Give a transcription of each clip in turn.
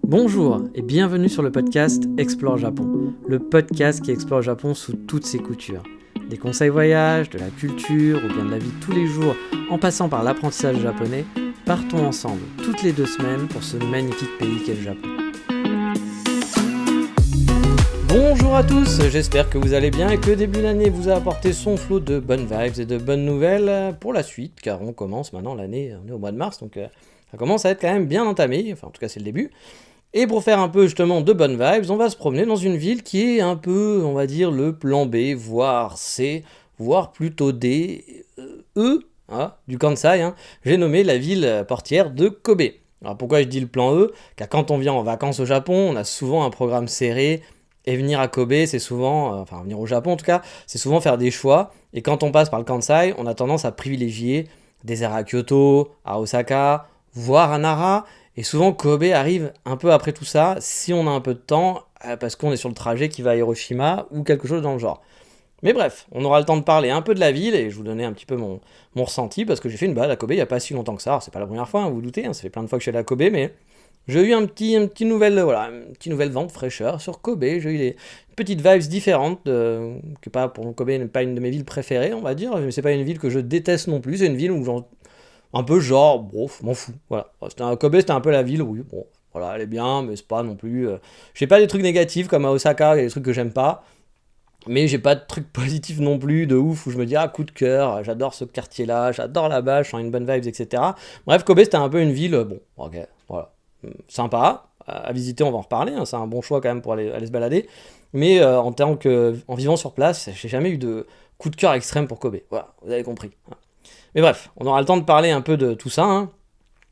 Bonjour et bienvenue sur le podcast Explore Japon, le podcast qui explore le Japon sous toutes ses coutures. Des conseils voyage, de la culture ou bien de la vie de tous les jours, en passant par l'apprentissage japonais, partons ensemble toutes les 2 semaines pour ce magnifique pays qu'est le Japon. Bonjour à tous, j'espère que vous allez bien et que le début d'année vous a apporté son flot de bonnes vibes et de bonnes nouvelles pour la suite, car on commence maintenant l'année, on est au mois de mars, donc ça commence à être quand même bien entamé, enfin en tout cas c'est le début. Et pour faire un peu justement de bonnes vibes, on va se promener dans une ville qui est un peu, on va dire, le plan B, voire C, voire plutôt D, E, du Kansai. J'ai nommé la ville portière de Kobe. Alors pourquoi je dis le plan E? Car quand on vient en vacances au Japon, on a souvent un programme serré, et venir à Kobe, c'est souvent, enfin venir au Japon en tout cas, c'est souvent faire des choix. Et quand on passe par le Kansai, on a tendance à privilégier des aires à Kyoto, à Osaka, voire à Nara. Et souvent, Kobe arrive un peu après tout ça, si on a un peu de temps, parce qu'on est sur le trajet qui va à Hiroshima ou quelque chose dans le genre. Mais bref, on aura le temps de parler un peu de la ville et je vous donnais un petit peu mon ressenti, parce que j'ai fait une balade à Kobe il n'y a pas si longtemps que ça. Alors, c'est pas la première fois, vous vous doutez, ça fait plein de fois que je suis allé à Kobe, mais j'ai eu une petite nouvelle vente fraîcheur sur Kobe. J'ai eu des petites vibes différentes, que pas pour Kobe n'est pas une de mes villes préférées, on va dire, mais c'est pas une ville que je déteste non plus, c'est une ville où un peu genre, bon, m'en fous, voilà. Kobe, c'était un peu la ville, oui, bon, voilà, elle est bien, mais c'est pas non plus... J'ai pas des trucs négatifs comme à Osaka, il y a des trucs que j'aime pas, mais j'ai pas de trucs positifs non plus, de ouf, où je me dis, coup de cœur, j'adore ce quartier-là, j'adore là-bas, je sens une bonne vibes, etc. Bref, Kobe, c'était un peu une ville, bon, ok, voilà, sympa, à visiter, on va en reparler, c'est un bon choix quand même pour aller se balader, mais en vivant sur place, j'ai jamais eu de coup de cœur extrême pour Kobe, voilà, vous avez compris. Mais bref, on aura le temps de parler un peu de tout ça,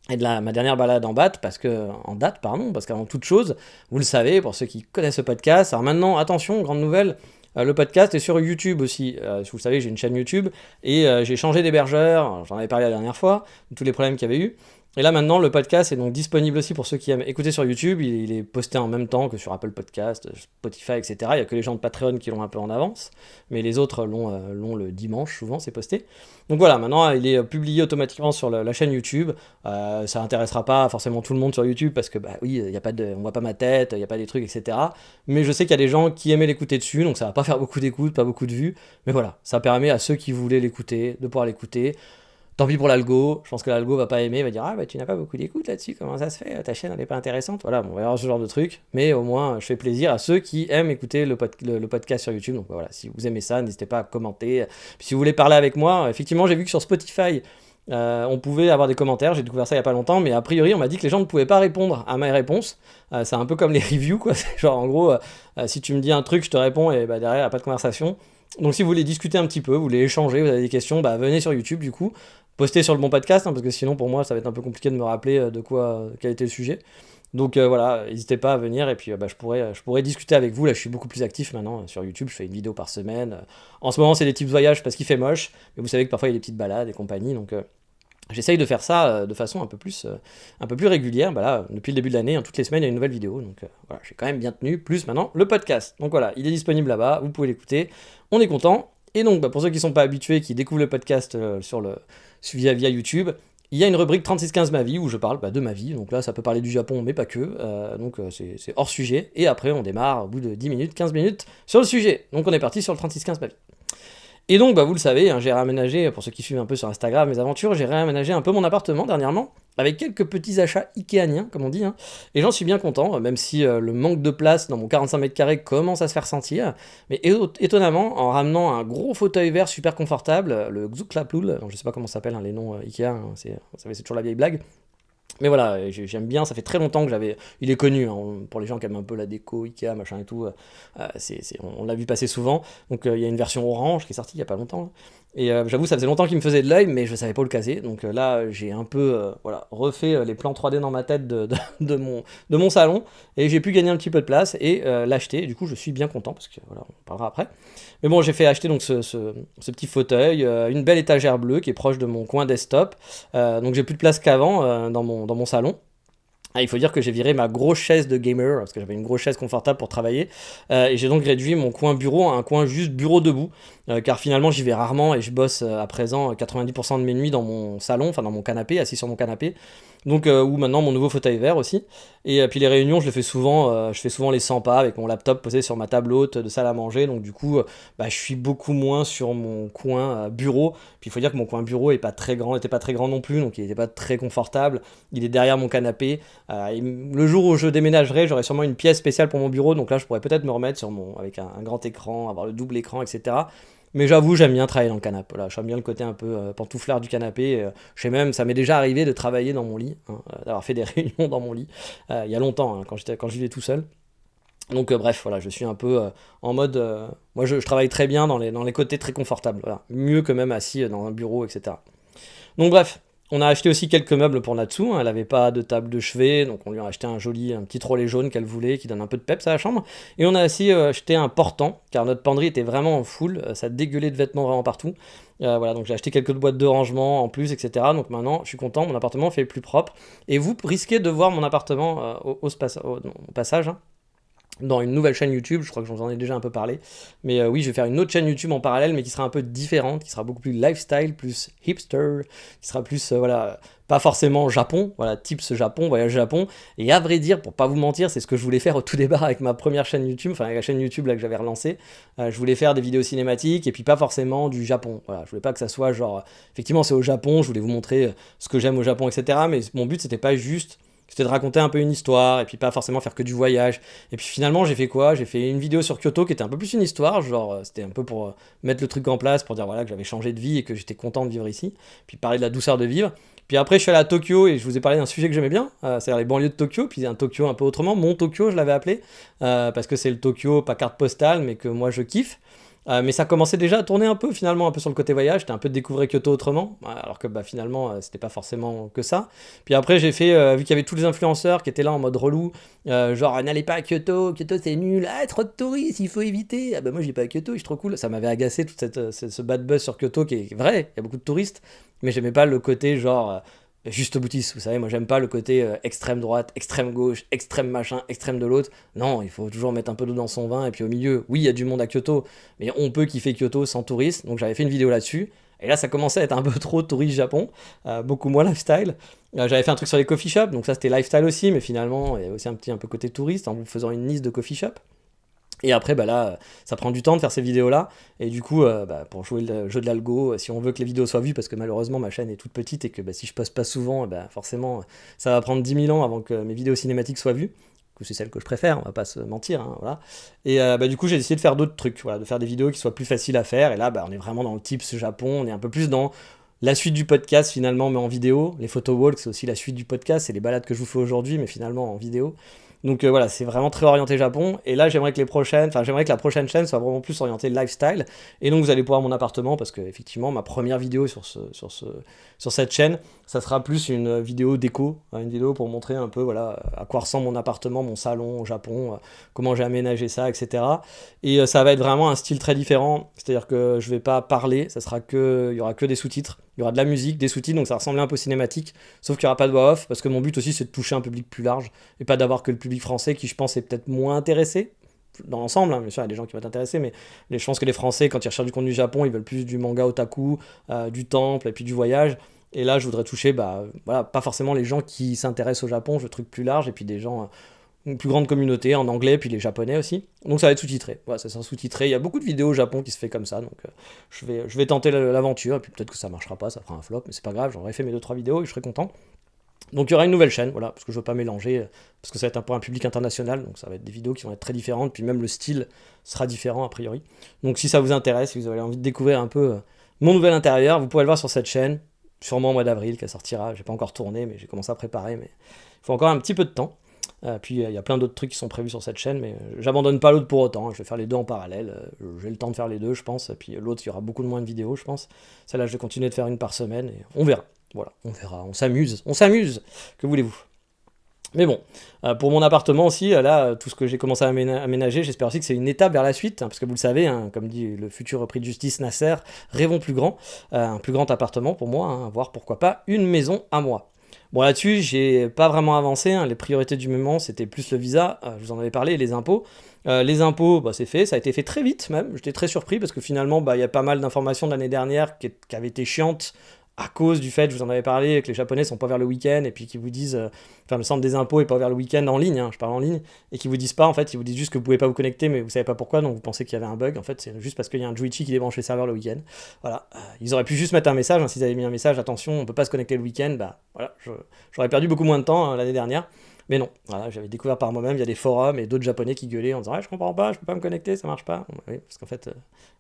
et de ma dernière balade en date, parce qu'avant toute chose, vous le savez, pour ceux qui connaissent ce podcast, alors maintenant, attention, grande nouvelle, le podcast est sur YouTube aussi. Si vous le savez, j'ai une chaîne YouTube, et j'ai changé d'hébergeur, j'en avais parlé la dernière fois, de tous les problèmes qu'il y avait eu. Et là maintenant, le podcast est donc disponible aussi pour ceux qui aiment écouter sur YouTube. Il est posté en même temps que sur Apple Podcast, Spotify, etc. Il n'y a que les gens de Patreon qui l'ont un peu en avance, mais les autres l'ont le dimanche, souvent c'est posté. Donc voilà, maintenant il est publié automatiquement sur la chaîne YouTube. Ça intéressera pas forcément tout le monde sur YouTube parce que oui, on voit pas ma tête, il n'y a pas des trucs, etc. Mais je sais qu'il y a des gens qui aimaient l'écouter dessus, donc ça va pas faire beaucoup d'écoutes, pas beaucoup de vues. Mais voilà, ça permet à ceux qui voulaient l'écouter de pouvoir l'écouter. Tant pis pour l'algo, je pense que l'algo va pas aimer, va dire tu n'as pas beaucoup d'écoute là-dessus, comment ça se fait, ta chaîne elle est pas intéressante, voilà, bon, on va y avoir ce genre de truc, mais au moins je fais plaisir à ceux qui aiment écouter le podcast sur YouTube, donc voilà, si vous aimez ça, n'hésitez pas à commenter, puis si vous voulez parler avec moi, effectivement j'ai vu que sur Spotify, on pouvait avoir des commentaires, j'ai découvert ça il y a pas longtemps, mais a priori on m'a dit que les gens ne pouvaient pas répondre à mes réponses, c'est un peu comme les reviews quoi, c'est genre en gros, si tu me dis un truc je te réponds et derrière il n'y a pas de conversation. Donc si vous voulez discuter un petit peu, vous voulez échanger, vous avez des questions, venez sur YouTube du coup, postez sur le bon podcast, parce que sinon pour moi ça va être un peu compliqué de me rappeler quel était le sujet. Donc voilà, n'hésitez pas à venir et puis je pourrais discuter avec vous. Là je suis beaucoup plus actif maintenant sur YouTube, je fais une vidéo par semaine. En ce moment c'est des tips voyage parce qu'il fait moche, mais vous savez que parfois il y a des petites balades et compagnie, donc j'essaye de faire ça de façon un peu plus régulière. Là, depuis le début de l'année, toutes les semaines il y a une nouvelle vidéo, donc voilà, j'ai quand même bien tenu, plus maintenant le podcast. Donc voilà, il est disponible là-bas, vous pouvez l'écouter, on est content. Et donc pour ceux qui ne sont pas habitués, qui découvrent le podcast via YouTube, il y a une rubrique 3615 ma vie où je parle de ma vie, donc là ça peut parler du Japon mais pas que, donc c'est hors sujet, et après on démarre au bout de 10 minutes, 15 minutes sur le sujet, donc on est parti sur le 3615 ma vie. Et donc vous le savez, j'ai réaménagé, pour ceux qui suivent un peu sur Instagram mes aventures, j'ai réaménagé un peu mon appartement dernièrement, avec quelques petits achats ickéaniens, comme on dit, et j'en suis bien content, même si le manque de place dans mon 45 mètres carrés commence à se faire sentir, mais étonnamment, en ramenant un gros fauteuil vert super confortable, le Xuklaplul, je sais pas comment ça s'appelle, les noms Ikea, c'est toujours la vieille blague. Mais voilà, j'aime bien, ça fait très longtemps que j'avais... Il est connu, pour les gens qui aiment un peu la déco, Ikea, machin et tout, on l'a vu passer souvent. Donc il y a une version orange qui est sortie il y a pas longtemps. Et j'avoue, ça faisait longtemps qu'il me faisait de l'œil, mais je savais pas où le caser. Donc là, j'ai un peu refait les plans 3D dans ma tête de mon salon, et j'ai pu gagner un petit peu de place et l'acheter. Du coup, je suis bien content, parce que voilà, on parlera après. Mais bon, j'ai fait acheter donc ce petit fauteuil, une belle étagère bleue qui est proche de mon coin desktop. Donc j'ai plus de place qu'avant dans mon salon. Ah, il faut dire que j'ai viré ma grosse chaise de gamer, parce que j'avais une grosse chaise confortable pour travailler, et j'ai donc réduit mon coin bureau à un coin juste bureau debout, car finalement j'y vais rarement et je bosse à présent 90% de mes nuits dans mon salon, enfin dans mon canapé, assis sur mon canapé, donc ou maintenant mon nouveau fauteuil vert aussi, et puis les réunions je fais souvent les 100 pas avec mon laptop posé sur ma table haute de salle à manger, donc du coup je suis beaucoup moins sur mon coin bureau, puis il faut dire que mon coin bureau était pas très grand non plus, donc il n'était pas très confortable, il est derrière mon canapé. Le jour où je déménagerai, j'aurai sûrement une pièce spéciale pour mon bureau, donc là je pourrais peut-être me remettre avec un grand écran, avoir le double écran, etc. Mais j'avoue, j'aime bien travailler dans le canapé. Voilà, j'aime bien le côté un peu pantouflard du canapé. Je sais même, ça m'est déjà arrivé de travailler dans mon lit, hein, d'avoir fait des réunions dans mon lit, il y a longtemps, hein, quand je vivais tout seul. Donc bref, voilà, je suis un peu en mode... moi je travaille très bien dans les côtés très confortables, voilà. Mieux que même assis dans un bureau, etc. Donc bref, on a acheté aussi quelques meubles pour Natsu, hein. Elle n'avait pas de table de chevet, donc on lui a acheté un petit trolley jaune qu'elle voulait, qui donne un peu de peps à la chambre. Et on a aussi acheté un portant, car notre penderie était vraiment en full, ça dégueulait de vêtements vraiment partout. Voilà, donc j'ai acheté quelques boîtes de rangement en plus, etc. Donc maintenant, je suis content, mon appartement fait plus propre. Et vous risquez de voir mon appartement au passage, hein, dans une nouvelle chaîne YouTube, je crois que j'en ai déjà un peu parlé, mais oui, je vais faire une autre chaîne YouTube en parallèle, mais qui sera un peu différente, qui sera beaucoup plus lifestyle, plus hipster, qui sera plus, voilà, pas forcément Japon, voilà, tips Japon, voyage Japon, et à vrai dire, pour pas vous mentir, c'est ce que je voulais faire au tout départ avec ma première chaîne YouTube, enfin avec la chaîne YouTube là que j'avais relancée, je voulais faire des vidéos cinématiques, et puis pas forcément du Japon, voilà, je voulais pas que ça soit genre, effectivement c'est au Japon, je voulais vous montrer ce que j'aime au Japon, etc., mais mon but c'était pas juste... C'était de raconter un peu une histoire, et puis pas forcément faire que du voyage. Et puis finalement, j'ai fait quoi? J'ai fait une vidéo sur Kyoto qui était un peu plus une histoire, genre c'était un peu pour mettre le truc en place, pour dire voilà que j'avais changé de vie et que j'étais content de vivre ici. Puis parler de la douceur de vivre. Puis après, je suis allé à Tokyo et je vous ai parlé d'un sujet que j'aimais bien, c'est-à-dire les banlieues de Tokyo, puis un Tokyo un peu autrement. Mon Tokyo, je l'avais appelé, parce que c'est le Tokyo, pas carte postale, mais que moi je kiffe. Mais ça commençait déjà à tourner un peu finalement, un peu sur le côté voyage, c'était un peu de découvrir Kyoto autrement, alors que finalement c'était pas forcément que ça. Puis après j'ai fait, vu qu'il y avait tous les influenceurs qui étaient là en mode relou, genre n'allez pas à Kyoto, Kyoto c'est nul, ah trop de touristes, il faut éviter, ah bah moi je vais pas à Kyoto, je suis trop cool, ça m'avait agacé tout ce bad buzz sur Kyoto qui est vrai, il y a beaucoup de touristes, mais j'aimais pas le côté genre... juste boutiste, vous savez, moi j'aime pas le côté extrême droite, extrême gauche, extrême machin, extrême de l'autre. Non, il faut toujours mettre un peu d'eau dans son vin, et puis au milieu, oui, il y a du monde à Kyoto, mais on peut kiffer Kyoto sans touristes, donc j'avais fait une vidéo là-dessus, et là ça commençait à être un peu trop touriste Japon, beaucoup moins lifestyle. J'avais fait un truc sur les coffee shops, donc ça c'était lifestyle aussi, mais finalement il y avait aussi un peu côté touriste en vous faisant une liste de coffee shops. Et après, là, ça prend du temps de faire ces vidéos-là. Et du coup, pour jouer le jeu de l'algo, si on veut que les vidéos soient vues, parce que malheureusement, ma chaîne est toute petite et que si je poste pas souvent, forcément, ça va prendre 10 000 ans avant que mes vidéos cinématiques soient vues. C'est celle que je préfère, on va pas se mentir, hein, voilà. Et du coup, j'ai décidé de faire d'autres trucs, voilà, de faire des vidéos qui soient plus faciles à faire. Et là, on est vraiment dans le tips Japon, on est un peu plus dans la suite du podcast finalement, mais en vidéo. Les photo walks, c'est aussi la suite du podcast, c'est les balades que je vous fais aujourd'hui, mais finalement en vidéo. Donc voilà, c'est vraiment très orienté Japon. Et là, j'aimerais que la prochaine chaîne soit vraiment plus orientée lifestyle. Et donc, vous allez pouvoir mon appartement parce que effectivement, ma première vidéo sur cette chaîne, ça sera plus une vidéo déco, hein, une vidéo pour montrer un peu voilà à quoi ressemble mon appartement, mon salon au Japon, comment j'ai aménagé ça, etc. Et ça va être vraiment un style très différent. C'est-à-dire que je vais pas parler, il y aura que des sous-titres. Il y aura de la musique, des sous-titres, donc ça ressemble un peu cinématique, sauf qu'il n'y aura pas de voix off, parce que mon but aussi c'est de toucher un public plus large, et pas d'avoir que le public français qui je pense est peut-être moins intéressé, dans l'ensemble, hein, bien sûr il y a des gens qui vont être intéressés, mais je pense que les Français quand ils recherchent du contenu Japon, ils veulent plus du manga otaku, du temple, et puis du voyage, et là je voudrais toucher, voilà, pas forcément les gens qui s'intéressent au Japon, je veux truc plus large, et puis des gens... une plus grande communauté en anglais, puis les japonais aussi. Donc ça va être sous-titré. Voilà, ça sera sous-titré. Il y a beaucoup de vidéos au Japon qui se fait comme ça, donc je vais tenter l'aventure, et puis peut-être que ça marchera pas, ça fera un flop, mais c'est pas grave, j'aurais fait mes 2-3 vidéos et je serai content. Donc il y aura une nouvelle chaîne, voilà, parce que je veux pas mélanger, parce que ça va être pour un public international, donc ça va être des vidéos qui vont être très différentes, puis même le style sera différent a priori. Donc si ça vous intéresse, si vous avez envie de découvrir un peu mon nouvel intérieur, vous pouvez le voir sur cette chaîne, sûrement au mois d'avril qu'elle sortira. J'ai pas encore tourné, mais j'ai commencé à préparer, mais il faut encore un petit peu de temps. Puis il y a plein d'autres trucs qui sont prévus sur cette chaîne, mais j'abandonne pas l'autre pour autant, hein. Je vais faire les deux en parallèle, j'ai le temps de faire les deux je pense, et puis l'autre il y aura beaucoup de moins de vidéos je pense, celle-là je vais continuer de faire une par semaine, et on verra, voilà, on verra, on s'amuse, que voulez-vous. Mais bon, pour mon appartement aussi, là, tout ce que j'ai commencé à aménager, j'espère aussi que c'est une étape vers la suite, hein, parce que vous le savez, hein, comme dit le futur prix de justice Nasser, rêvons plus grand, un plus grand appartement pour moi, hein, voire pourquoi pas une maison à moi. Bon, là-dessus, j'ai pas vraiment avancé, hein. Les priorités du moment, c'était plus le visa, je vous en avais parlé, et les impôts. Les impôts, bah, c'est fait, ça a été fait très vite même. J'étais très surpris parce que finalement, bah, il y a pas mal d'informations de l'année dernière qui avaient été chiantes à cause du fait, je vous en avais parlé, que les Japonais sont pas vers le week-end et puis qui vous disent, enfin le centre des impôts est pas vers le week-end en ligne, hein, je parle en ligne, et qui vous disent pas, en fait, ils vous disent juste que vous pouvez pas vous connecter, mais vous savez pas pourquoi, donc vous pensez qu'il y avait un bug. En fait, c'est juste parce qu'il y a un Juichi qui débranche les serveurs le week-end. Voilà, ils auraient pu juste mettre un message, hein, s'ils avaient mis un message, attention, on peut pas se connecter le week-end, bah voilà, j'aurais perdu beaucoup moins de temps, hein, l'année dernière. Mais non, voilà, j'avais découvert par moi-même, il y a des forums et d'autres japonais qui gueulaient en disant ah, je comprends pas, je peux pas me connecter, ça marche pas. Oui, parce qu'en fait,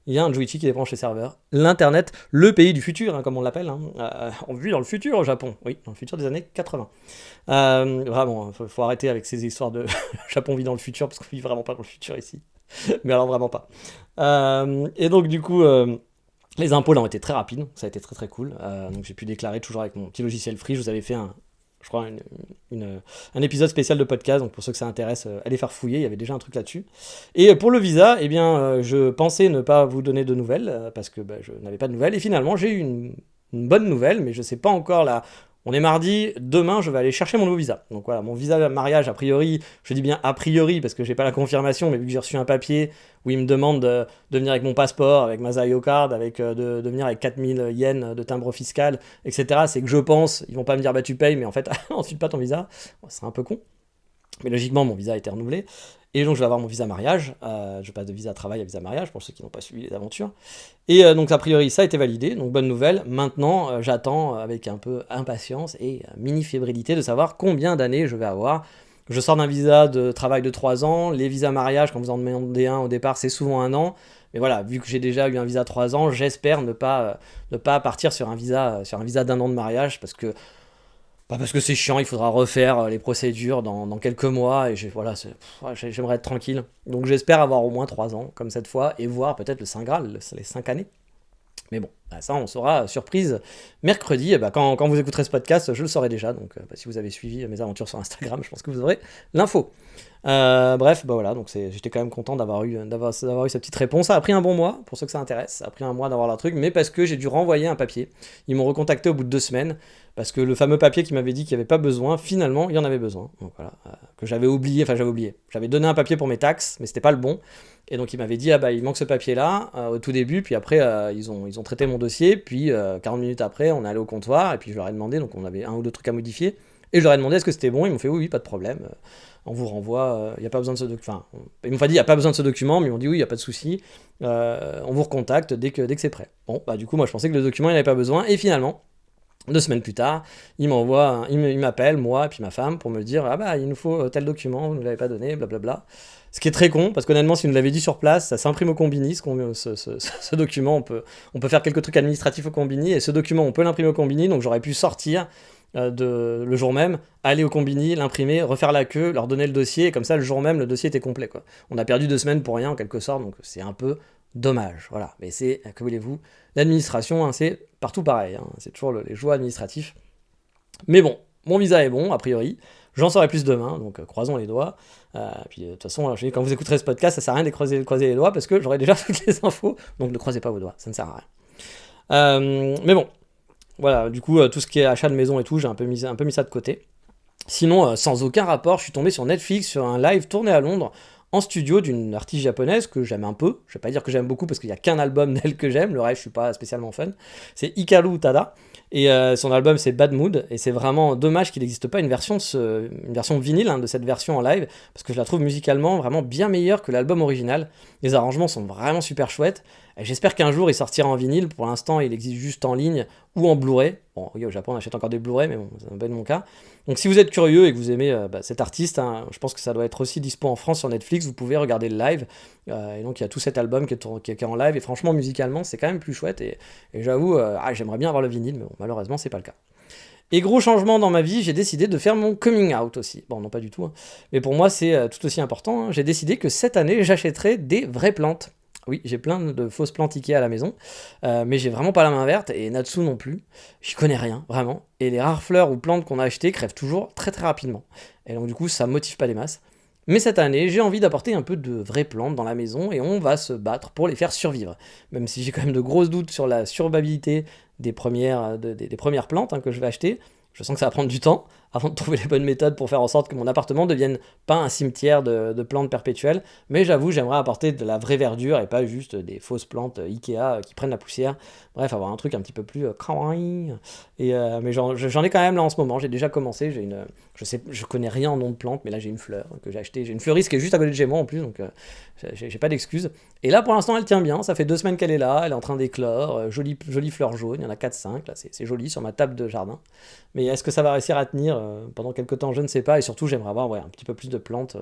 il y a un Juichi qui débranche les serveurs. L'internet, le pays du futur, hein, comme on l'appelle. Hein. On vit dans le futur au Japon, oui, dans le futur des années 80. Vraiment, faut arrêter avec ces histoires de Japon vit dans le futur, parce qu'on vit vraiment pas dans le futur ici. Mais alors vraiment pas. Et donc du coup. Les impôts là ont été très rapides, ça a été très très cool. Donc j'ai pu déclarer toujours avec mon petit logiciel free. Je vous avais fait je crois un épisode spécial de podcast, donc pour ceux que ça intéresse, allez faire fouiller, il y avait déjà un truc là-dessus. Et pour le visa, eh bien, je pensais ne pas vous donner de nouvelles, parce que bah, je n'avais pas de nouvelles, et finalement j'ai eu une bonne nouvelle, mais je sais pas encore là. On est mardi, demain je vais aller chercher mon nouveau visa. Donc voilà, mon visa mariage, a priori, je dis bien a priori parce que j'ai pas la confirmation, mais vu que j'ai reçu un papier où il me demande de venir avec mon passeport, avec ma Zayo card, avec, de venir avec 4000 yens de timbre fiscal, etc. C'est que je pense, ils vont pas me dire bah tu payes, mais en fait, ensuite pas ton visa. Bon, c'est un peu con. Mais logiquement, mon visa a été renouvelé. Et donc, je vais avoir mon visa mariage. Je passe de visa travail à visa mariage pour ceux qui n'ont pas suivi les aventures. Et donc, a priori, ça a été validé. Donc, bonne nouvelle. Maintenant, j'attends avec un peu impatience et mini-fébrilité de savoir combien d'années je vais avoir. Je sors d'un visa de travail de 3 ans. Les visas mariage, quand vous en demandez un au départ, c'est souvent 1 an. Mais voilà, vu que j'ai déjà eu un visa 3 ans, j'espère ne pas partir sur un visa d'1 an de mariage parce que pas parce que c'est chiant, il faudra refaire les procédures dans quelques mois et voilà, j'aimerais être tranquille. Donc j'espère avoir au moins 3 ans, comme cette fois, et voir peut-être le Saint Graal, les 5 années. Mais bon, bah ça on saura, surprise, mercredi, et bah quand vous écouterez ce podcast, je le saurai déjà, donc bah, si vous avez suivi mes aventures sur Instagram, je pense que vous aurez l'info. Bref, bah voilà, donc j'étais quand même content d'avoir eu cette petite réponse. Ça a pris un bon mois, pour ceux que ça intéresse, ça a pris un mois d'avoir leur truc, mais parce que j'ai dû renvoyer un papier. Ils m'ont recontacté au bout de 2 semaines, parce que le fameux papier qui m'avait dit qu'il n'y avait pas besoin, finalement, il y en avait besoin. Donc voilà, que j'avais oublié. J'avais donné un papier pour mes taxes, mais c'était pas le bon. Et donc il m'avait dit ah bah il manque ce papier là au tout début, puis après ils ont traité mon dossier, puis 40 minutes après on est allé au comptoir et puis je leur ai demandé, donc on avait un ou deux trucs à modifier, et je leur ai demandé est-ce que c'était bon, ils m'ont fait oui pas de problème, on vous renvoie, il y a pas besoin de ce document, enfin ils m'ont pas dit il y a pas besoin de ce document, mais ils m'ont dit oui il y a pas de souci, on vous recontacte dès que c'est prêt. Bon bah du coup moi je pensais que le document il n'avait pas besoin, et finalement 2 semaines plus tard, il m'appelle, moi et puis ma femme, pour me dire ah bah il nous faut tel document, vous ne l'avez pas donné, blablabla. Ce qui est très con, parce qu'honnêtement, si vous nous l'avez dit sur place, ça s'imprime au Combini, ce document, on peut faire quelques trucs administratifs au Combini, et ce document, on peut l'imprimer au Combini, donc j'aurais pu sortir le jour même, aller au Combini, l'imprimer, refaire la queue, leur donner le dossier, et comme ça, le jour même, le dossier était complet, quoi. On a perdu 2 semaines pour rien, en quelque sorte, donc c'est un peu dommage, voilà. Mais c'est, que voulez-vous, l'administration, hein, c'est partout pareil, hein, c'est toujours les joies administratifs. Mais bon, mon visa est bon, a priori. J'en saurai plus demain, donc croisons les doigts. Puis de toute façon, quand vous écouterez ce podcast, ça sert à rien de croiser les doigts parce que j'aurai déjà toutes les infos. Donc ne croisez pas vos doigts, ça ne sert à rien. Mais bon, voilà, du coup, tout ce qui est achat de maison et tout, j'ai un peu mis ça de côté. Sinon, sans aucun rapport, je suis tombé sur Netflix sur un live tourné à Londres en studio d'une artiste japonaise que j'aime un peu. Je vais pas dire que j'aime beaucoup parce qu'il y a qu'un album d'elle que j'aime, le reste je suis pas spécialement fan. C'est Hikaru Utada et son album c'est Bad Mood, et c'est vraiment dommage qu'il n'existe pas une version vinyle, hein, de cette version en live, parce que je la trouve musicalement vraiment bien meilleure que l'album original. Les arrangements sont vraiment super chouettes. Et j'espère qu'un jour il sortira en vinyle. Pour l'instant il existe juste en ligne ou en Blu-ray. Bon, oui, au Japon on achète encore des Blu-ray, mais bon, c'est un peu de mon cas. Donc si vous êtes curieux et que vous aimez cet artiste, hein, je pense que ça doit être aussi dispo en France sur Netflix, vous pouvez regarder le live. Et donc il y a tout cet album qui est en live, et franchement musicalement c'est quand même plus chouette, et j'avoue, j'aimerais bien avoir le vinyle, mais bon, malheureusement c'est pas le cas. Et gros changement dans ma vie, j'ai décidé de faire mon coming out aussi. Bon, non pas du tout, hein. Mais pour moi c'est tout aussi important, hein. J'ai décidé que cette année j'achèterais des vraies plantes. Oui, j'ai plein de fausses plantes Ikea à la maison, mais j'ai vraiment pas la main verte, et Natsu non plus. J'y connais rien, vraiment. Et les rares fleurs ou plantes qu'on a achetées crèvent toujours très très rapidement. Et donc du coup, ça motive pas des masses. Mais cette année, j'ai envie d'apporter un peu de vraies plantes dans la maison, et on va se battre pour les faire survivre. Même si j'ai quand même de gros doutes sur la survivabilité des premières plantes, hein, que je vais acheter. Je sens que ça va prendre du temps avant de trouver les bonnes méthodes pour faire en sorte que mon appartement ne devienne pas un cimetière de plantes perpétuelles. Mais j'avoue, j'aimerais apporter de la vraie verdure et pas juste des fausses plantes Ikea qui prennent la poussière. Bref, avoir un truc un petit peu plus kawaii. Mais j'en ai quand même là en ce moment. J'ai déjà commencé. Je connais rien en nom de plante, mais là j'ai une fleur que j'ai achetée. J'ai une fleuriste qui est juste à côté de chez moi en plus, donc j'ai pas d'excuses. Et là pour l'instant elle tient bien. Ça fait 2 semaines qu'elle est là. Elle est en train d'éclore. Jolie fleur jaune. Il y en a 4-5. Là, c'est joli sur ma table de jardin. Mais est-ce que ça va réussir à tenir pendant quelques temps? Je ne sais pas. Et surtout, j'aimerais avoir un petit peu plus de plantes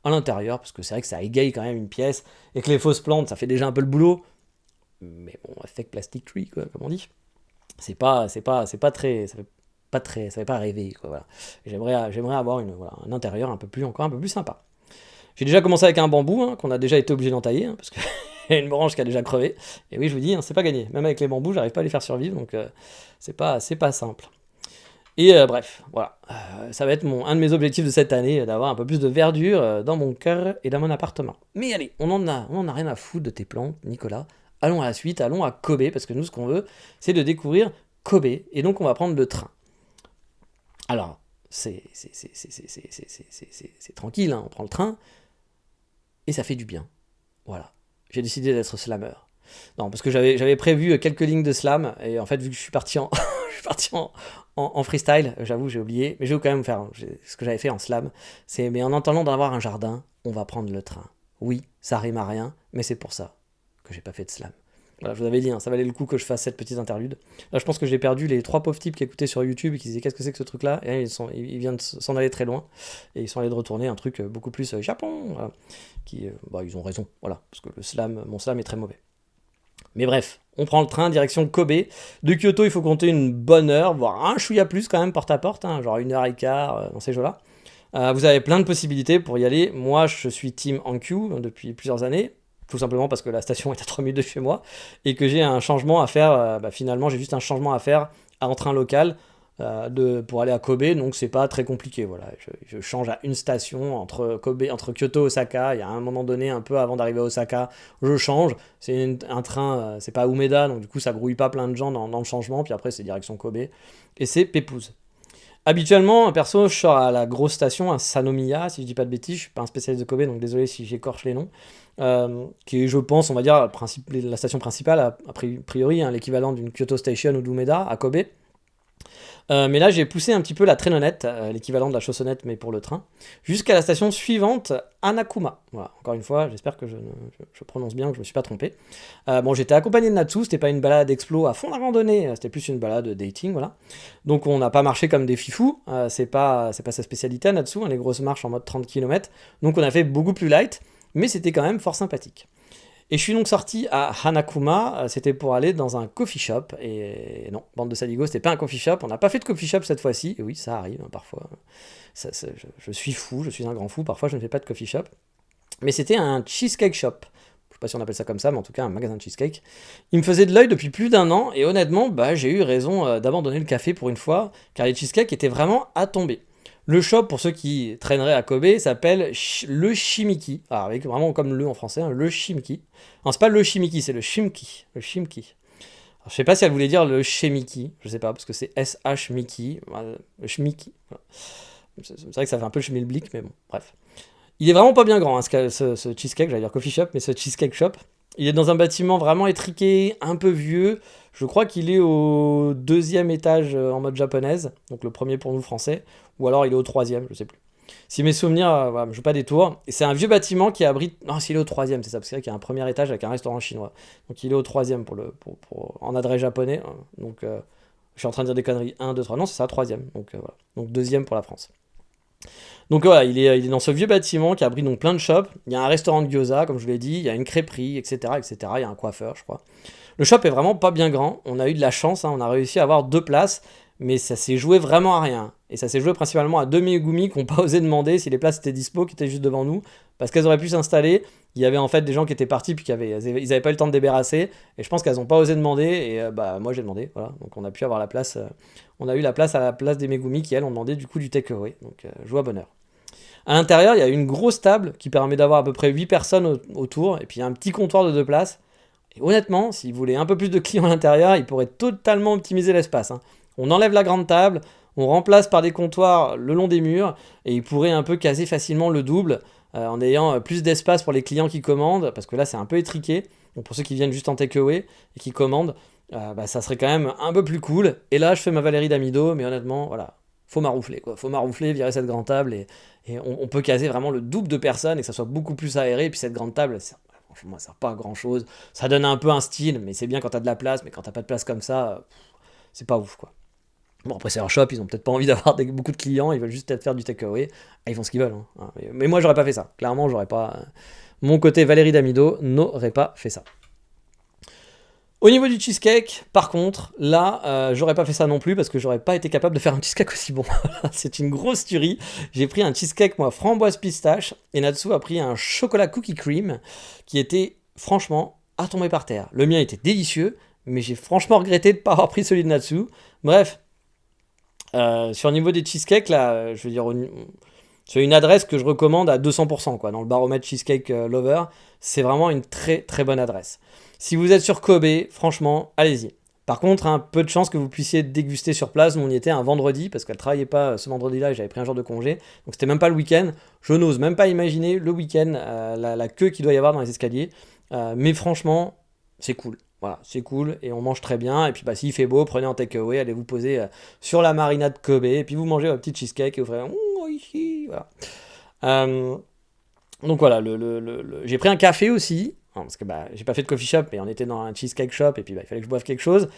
à l'intérieur, parce que c'est vrai que ça égaye quand même une pièce, et que les fausses plantes, ça fait déjà un peu le boulot. Mais bon, effect plastic tree, quoi, comme on dit. C'est pas très, ça fait pas rêver, quoi, voilà. J'aimerais avoir un intérieur encore un peu plus sympa. J'ai déjà commencé avec un bambou, hein, qu'on a déjà été obligé d'entailler, parce qu'il y a une branche qui a déjà crevé. Et oui, je vous dis, hein, c'est pas gagné. Même avec les bambous, j'arrive pas à les faire survivre, donc c'est pas simple. Et bref, voilà. Ça va être un de mes objectifs de cette année, d'avoir un peu plus de verdure dans mon cœur et dans mon appartement. Mais allez, on en a rien à foutre de tes plantes, Nicolas. Allons à la suite, allons à Kobe, parce que nous, ce qu'on veut, c'est de découvrir Kobe. Et donc, on va prendre le train. Alors, c'est tranquille, hein, on prend le train, et ça fait du bien. Voilà. J'ai décidé d'être slammer. Non, parce que j'avais prévu quelques lignes de slam, et en fait, vu que je suis parti en freestyle, j'avoue, j'ai oublié, mais je vais quand même faire ce que j'avais fait en slam. Mais en attendant d'avoir un jardin, on va prendre le train. Oui, ça rime à rien, mais c'est pour ça que j'ai pas fait de slam. Voilà, je vous avais dit, hein, ça valait le coup que je fasse cette petite interlude. Là, je pense que j'ai perdu les 3 pauvres types qui écoutaient sur YouTube et qui disaient qu'est-ce que c'est que ce truc-là. Et là, ils viennent de s'en aller très loin. Et ils sont allés de retourner un truc beaucoup plus Japon. Voilà, ils ont raison, voilà, parce que mon slam est très mauvais. Mais bref, on prend le train direction Kobe. De Kyoto, il faut compter une bonne heure, voire un chouïa plus quand même, porte à porte, hein, genre 1h15 dans ces jours-là. Vous avez plein de possibilités pour y aller. Moi, je suis team Hankyu depuis plusieurs années. Tout simplement parce que la station est à 3 minutes de chez moi et que j'ai un changement à faire. Finalement, j'ai juste un changement à faire en train local pour aller à Kobe, donc c'est pas très compliqué. Voilà, je change à une station entre Kyoto et Osaka. Il y a un moment donné, un peu avant d'arriver à Osaka, je change. C'est un train, c'est pas à Umeda, donc du coup ça grouille pas plein de gens dans le changement. Puis après c'est direction Kobe et c'est pépouze. Habituellement, perso, je sors à la grosse station, à Sanomiya, si je dis pas de bêtises. Je suis pas un spécialiste de Kobe, donc désolé si j'écorche les noms. Qui est, je pense, on va dire, la station principale, a priori, hein, l'équivalent d'une Kyoto Station ou d'Umeda à Kobe. Mais là, j'ai poussé un petit peu la traînonnette, l'équivalent de la chaussonnette, mais pour le train, jusqu'à la station suivante, Hanakuma. Voilà, encore une fois, j'espère que je prononce bien, que je me suis pas trompé. J'étais accompagné de Natsu, c'était pas une balade explo à fond la randonnée, c'était plus une balade dating, voilà. Donc on n'a pas marché comme des fifous, c'est pas sa spécialité à Natsu, hein, les grosses marches en mode 30 km. Donc on a fait beaucoup plus light, mais c'était quand même fort sympathique. Et je suis donc sorti à Hanakuma, c'était pour aller dans un coffee shop, et non, bande de saligots, c'était pas un coffee shop, on n'a pas fait de coffee shop cette fois-ci, et oui, ça arrive, hein, parfois, je suis fou, je suis un grand fou, parfois je ne fais pas de coffee shop, mais c'était un cheesecake shop, je sais pas si on appelle ça comme ça, mais en tout cas un magasin de cheesecake. Il me faisait de l'œil depuis plus d'1 an, et honnêtement, j'ai eu raison d'abandonner le café pour une fois, car les cheesecakes étaient vraiment à tomber. Le shop, pour ceux qui traîneraient à Kobe, s'appelle le Shimiki. Alors, avec vraiment comme le en français, hein, le Shimiki. Non, c'est pas le Shimiki, c'est le Shimki. Le Shimki. Alors, je sais pas si elle voulait dire le Shemiki. Je sais pas, parce que c'est SH Miki. Le Shmiki. Voilà. C'est vrai que ça fait un peu le schmilblick, mais bon, bref. Il est vraiment pas bien grand, hein, ce cheesecake. J'allais dire coffee shop, mais ce cheesecake shop. Il est dans un bâtiment vraiment étriqué, un peu vieux. Je crois qu'il est au 2e étage en mode japonaise, donc le premier pour nous français, ou alors il est au 3e, je sais plus. Si mes souvenirs, voilà, je joue pas des tours. Et c'est un vieux bâtiment qui abrite. Non, s'il est au 3e, c'est ça, parce que c'est vrai qu'il y a un premier étage avec un restaurant chinois. Donc il est au 3e en adresse japonais. Donc je suis en train de dire des conneries. 1, 2, 3. Non, c'est ça, 3e. Donc voilà. Donc 2e pour la France. Donc voilà, il est dans ce vieux bâtiment qui abrite donc plein de shops. Il y a un restaurant de gyoza, comme je vous l'ai dit, il y a une crêperie, etc., etc. Il y a un coiffeur, je crois. Le shop est vraiment pas bien grand. On a eu de la chance, hein, on a réussi à avoir 2 places, mais ça s'est joué vraiment à rien. Et ça s'est joué principalement à 2 Megumi qui n'ont pas osé demander si les places étaient dispo, qui étaient juste devant nous, parce qu'elles auraient pu s'installer. Il y avait en fait des gens qui étaient partis puis ils n'avaient pas eu le temps de débarrasser. Et je pense qu'elles n'ont pas osé demander. Et moi j'ai demandé, voilà. Donc on a pu avoir la place. On a eu la place à la place des Megumi qui elles ont demandé du coup du takeaway. Donc joie bonheur. À l'intérieur, il y a une grosse table qui permet d'avoir à peu près 8 personnes autour. Et puis il y a un petit comptoir de 2 places. Et honnêtement, s'ils voulaient un peu plus de clients à l'intérieur, ils pourraient totalement optimiser l'espace, hein. On enlève la grande table, on remplace par des comptoirs le long des murs, et ils pourraient un peu caser facilement le double, en ayant plus d'espace pour les clients qui commandent, parce que là c'est un peu étriqué. Donc pour ceux qui viennent juste en takeaway et qui commandent, ça serait quand même un peu plus cool. Et là je fais ma Valérie Damido, mais honnêtement, voilà, faut maroufler quoi. Faut maroufler, virer cette grande table, et on peut caser vraiment le double de personnes et que ça soit beaucoup plus aéré. Et puis cette grande table, franchement, ça sert pas à grand chose. Ça donne un peu un style, mais c'est bien quand t'as de la place, mais quand t'as pas de place comme ça, c'est pas ouf quoi. Bon, après, c'est leur shop, ils ont peut-être pas envie d'avoir beaucoup de clients, ils veulent juste peut-être faire du takeaway. Ils font ce qu'ils veulent. Hein. Mais moi, j'aurais pas fait ça. Clairement, j'aurais pas. Mon côté Valérie Damido n'aurait pas fait ça. Au niveau du cheesecake, par contre, là, j'aurais pas fait ça non plus parce que j'aurais pas été capable de faire un cheesecake aussi bon. C'est une grosse tuerie. J'ai pris un cheesecake, moi, framboise pistache, et Natsu a pris un chocolat cookie cream qui était, franchement, à tomber par terre. Le mien était délicieux, mais j'ai franchement regretté de ne pas avoir pris celui de Natsu. Bref, sur le niveau des cheesecakes, là, je veux dire, c'est une adresse que je recommande à 200%, quoi. Dans le baromètre Cheesecake Lover, c'est vraiment une très très bonne adresse. Si vous êtes sur Kobe, franchement, allez-y. Par contre, un peu de chance que vous puissiez déguster sur place. Nous, on y était un vendredi, parce qu'elle ne travaillait pas ce vendredi-là et j'avais pris un jour de congé. Donc c'était même pas le week-end. Je n'ose même pas imaginer le week-end, la queue qu'il doit y avoir dans les escaliers. Mais franchement, c'est cool. Voilà, c'est cool et on mange très bien. Et puis s'il fait beau, prenez un takeaway, allez vous poser sur la marina de Kobe et puis vous mangez votre petite cheesecake et vous ferez ici. Voilà. Donc voilà, j'ai pris un café aussi. Parce que j'ai pas fait de coffee shop, mais on était dans un cheesecake shop et puis il fallait que je boive quelque chose.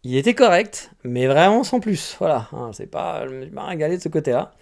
Il était correct, mais vraiment sans plus. Voilà, c'est pas, je m'ai régalé de ce côté-là.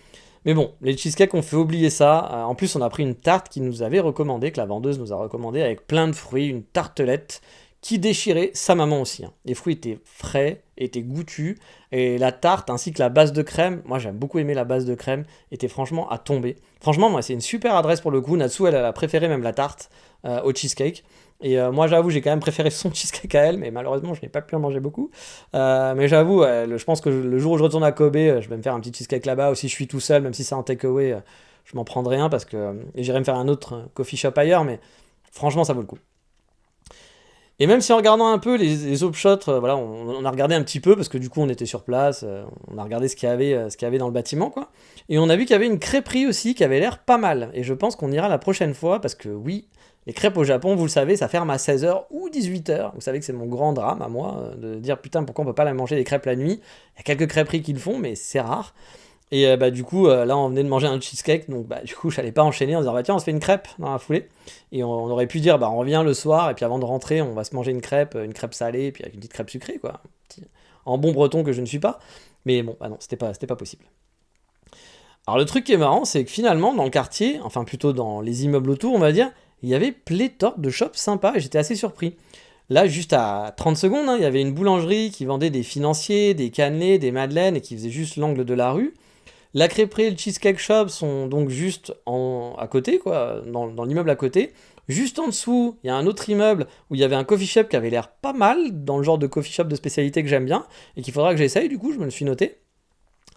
Mais bon, les cheesecakes, on fait oublier ça. En plus, on a pris une tarte qui nous avait recommandé, que la vendeuse nous a recommandé, avec plein de fruits, une tartelette qui déchirait sa maman aussi. Les fruits étaient frais, étaient goûtus, et la tarte ainsi que la base de crème, moi j'aime beaucoup aimé la base de crème, était franchement à tomber. Franchement, moi c'est une super adresse pour le coup. Natsu, elle a préféré même la tarte au cheesecake. Et moi j'avoue, j'ai quand même préféré son cheesecake à elle, mais malheureusement je n'ai pas pu en manger beaucoup. Mais j'avoue, je pense que le jour où je retourne à Kobe, je vais me faire un petit cheesecake là-bas. Aussi, je suis tout seul, même si c'est un takeaway, je m'en prendrai un parce que et j'irai me faire un autre coffee shop ailleurs, mais franchement ça vaut le coup. Et même si en regardant un peu les opshots, voilà, on a regardé un petit peu parce que du coup on était sur place, on a regardé ce qu'il y avait dans le bâtiment, quoi. Et on a vu qu'il y avait une crêperie aussi qui avait l'air pas mal. Et je pense qu'on ira la prochaine fois parce que oui, les crêpes au Japon, vous le savez, ça ferme à 16h ou 18h. Vous savez que c'est mon grand drame à moi, de dire putain pourquoi on peut pas la manger les crêpes la nuit. Il y a quelques crêperies qui le font, mais c'est rare. Et du coup, là, on venait de manger un cheesecake, donc du coup, j'allais pas enchaîner en disant, tiens, on se fait une crêpe dans la foulée. Et on aurait pu dire, on revient le soir, et puis avant de rentrer, on va se manger une crêpe salée, et puis avec une petite crêpe sucrée, quoi. En bon breton que je ne suis pas. Mais bon, non, c'était pas possible. Alors, le truc qui est marrant, c'est que finalement, dans le quartier, enfin plutôt dans les immeubles autour, on va dire, il y avait pléthore de shops sympas, et j'étais assez surpris. Là, juste à 30 secondes, il y avait une boulangerie qui vendait des financiers, des cannelés, des madeleines, et qui faisait juste l'angle de la rue. La crêperie et le cheesecake shop sont donc juste à côté, quoi, dans l'immeuble à côté. Juste en dessous, il y a un autre immeuble où il y avait un coffee shop qui avait l'air pas mal, dans le genre de coffee shop de spécialité que j'aime bien, et qu'il faudra que j'essaye, du coup, je me le suis noté.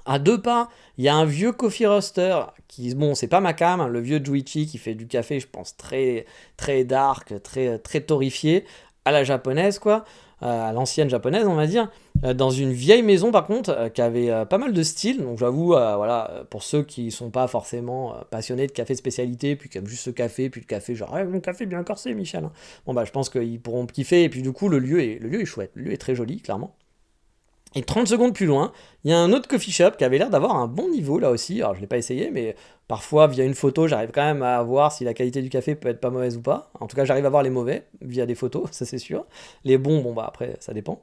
À 2 pas, il y a un vieux coffee roaster qui, bon, c'est pas ma cam, le vieux Juichi qui fait du café, je pense, très, très dark, très, très torréfié, à la japonaise, quoi, à l'ancienne japonaise, on va dire, dans une vieille maison, par contre, qui avait pas mal de style. Donc, j'avoue, voilà, pour ceux qui sont pas forcément passionnés de café de spécialité, puis qui aiment juste ce café, puis le café, genre, mon café bien corsé, Michel. Bon, je pense qu'ils pourront kiffer, et puis du coup, le lieu est chouette, le lieu est très joli, clairement. Et 30 secondes plus loin, il y a un autre coffee shop qui avait l'air d'avoir un bon niveau là aussi. Alors je ne l'ai pas essayé, mais parfois via une photo, j'arrive quand même à voir si la qualité du café peut être pas mauvaise ou pas. En tout cas, j'arrive à voir les mauvais via des photos, ça c'est sûr. Les bons, après, ça dépend.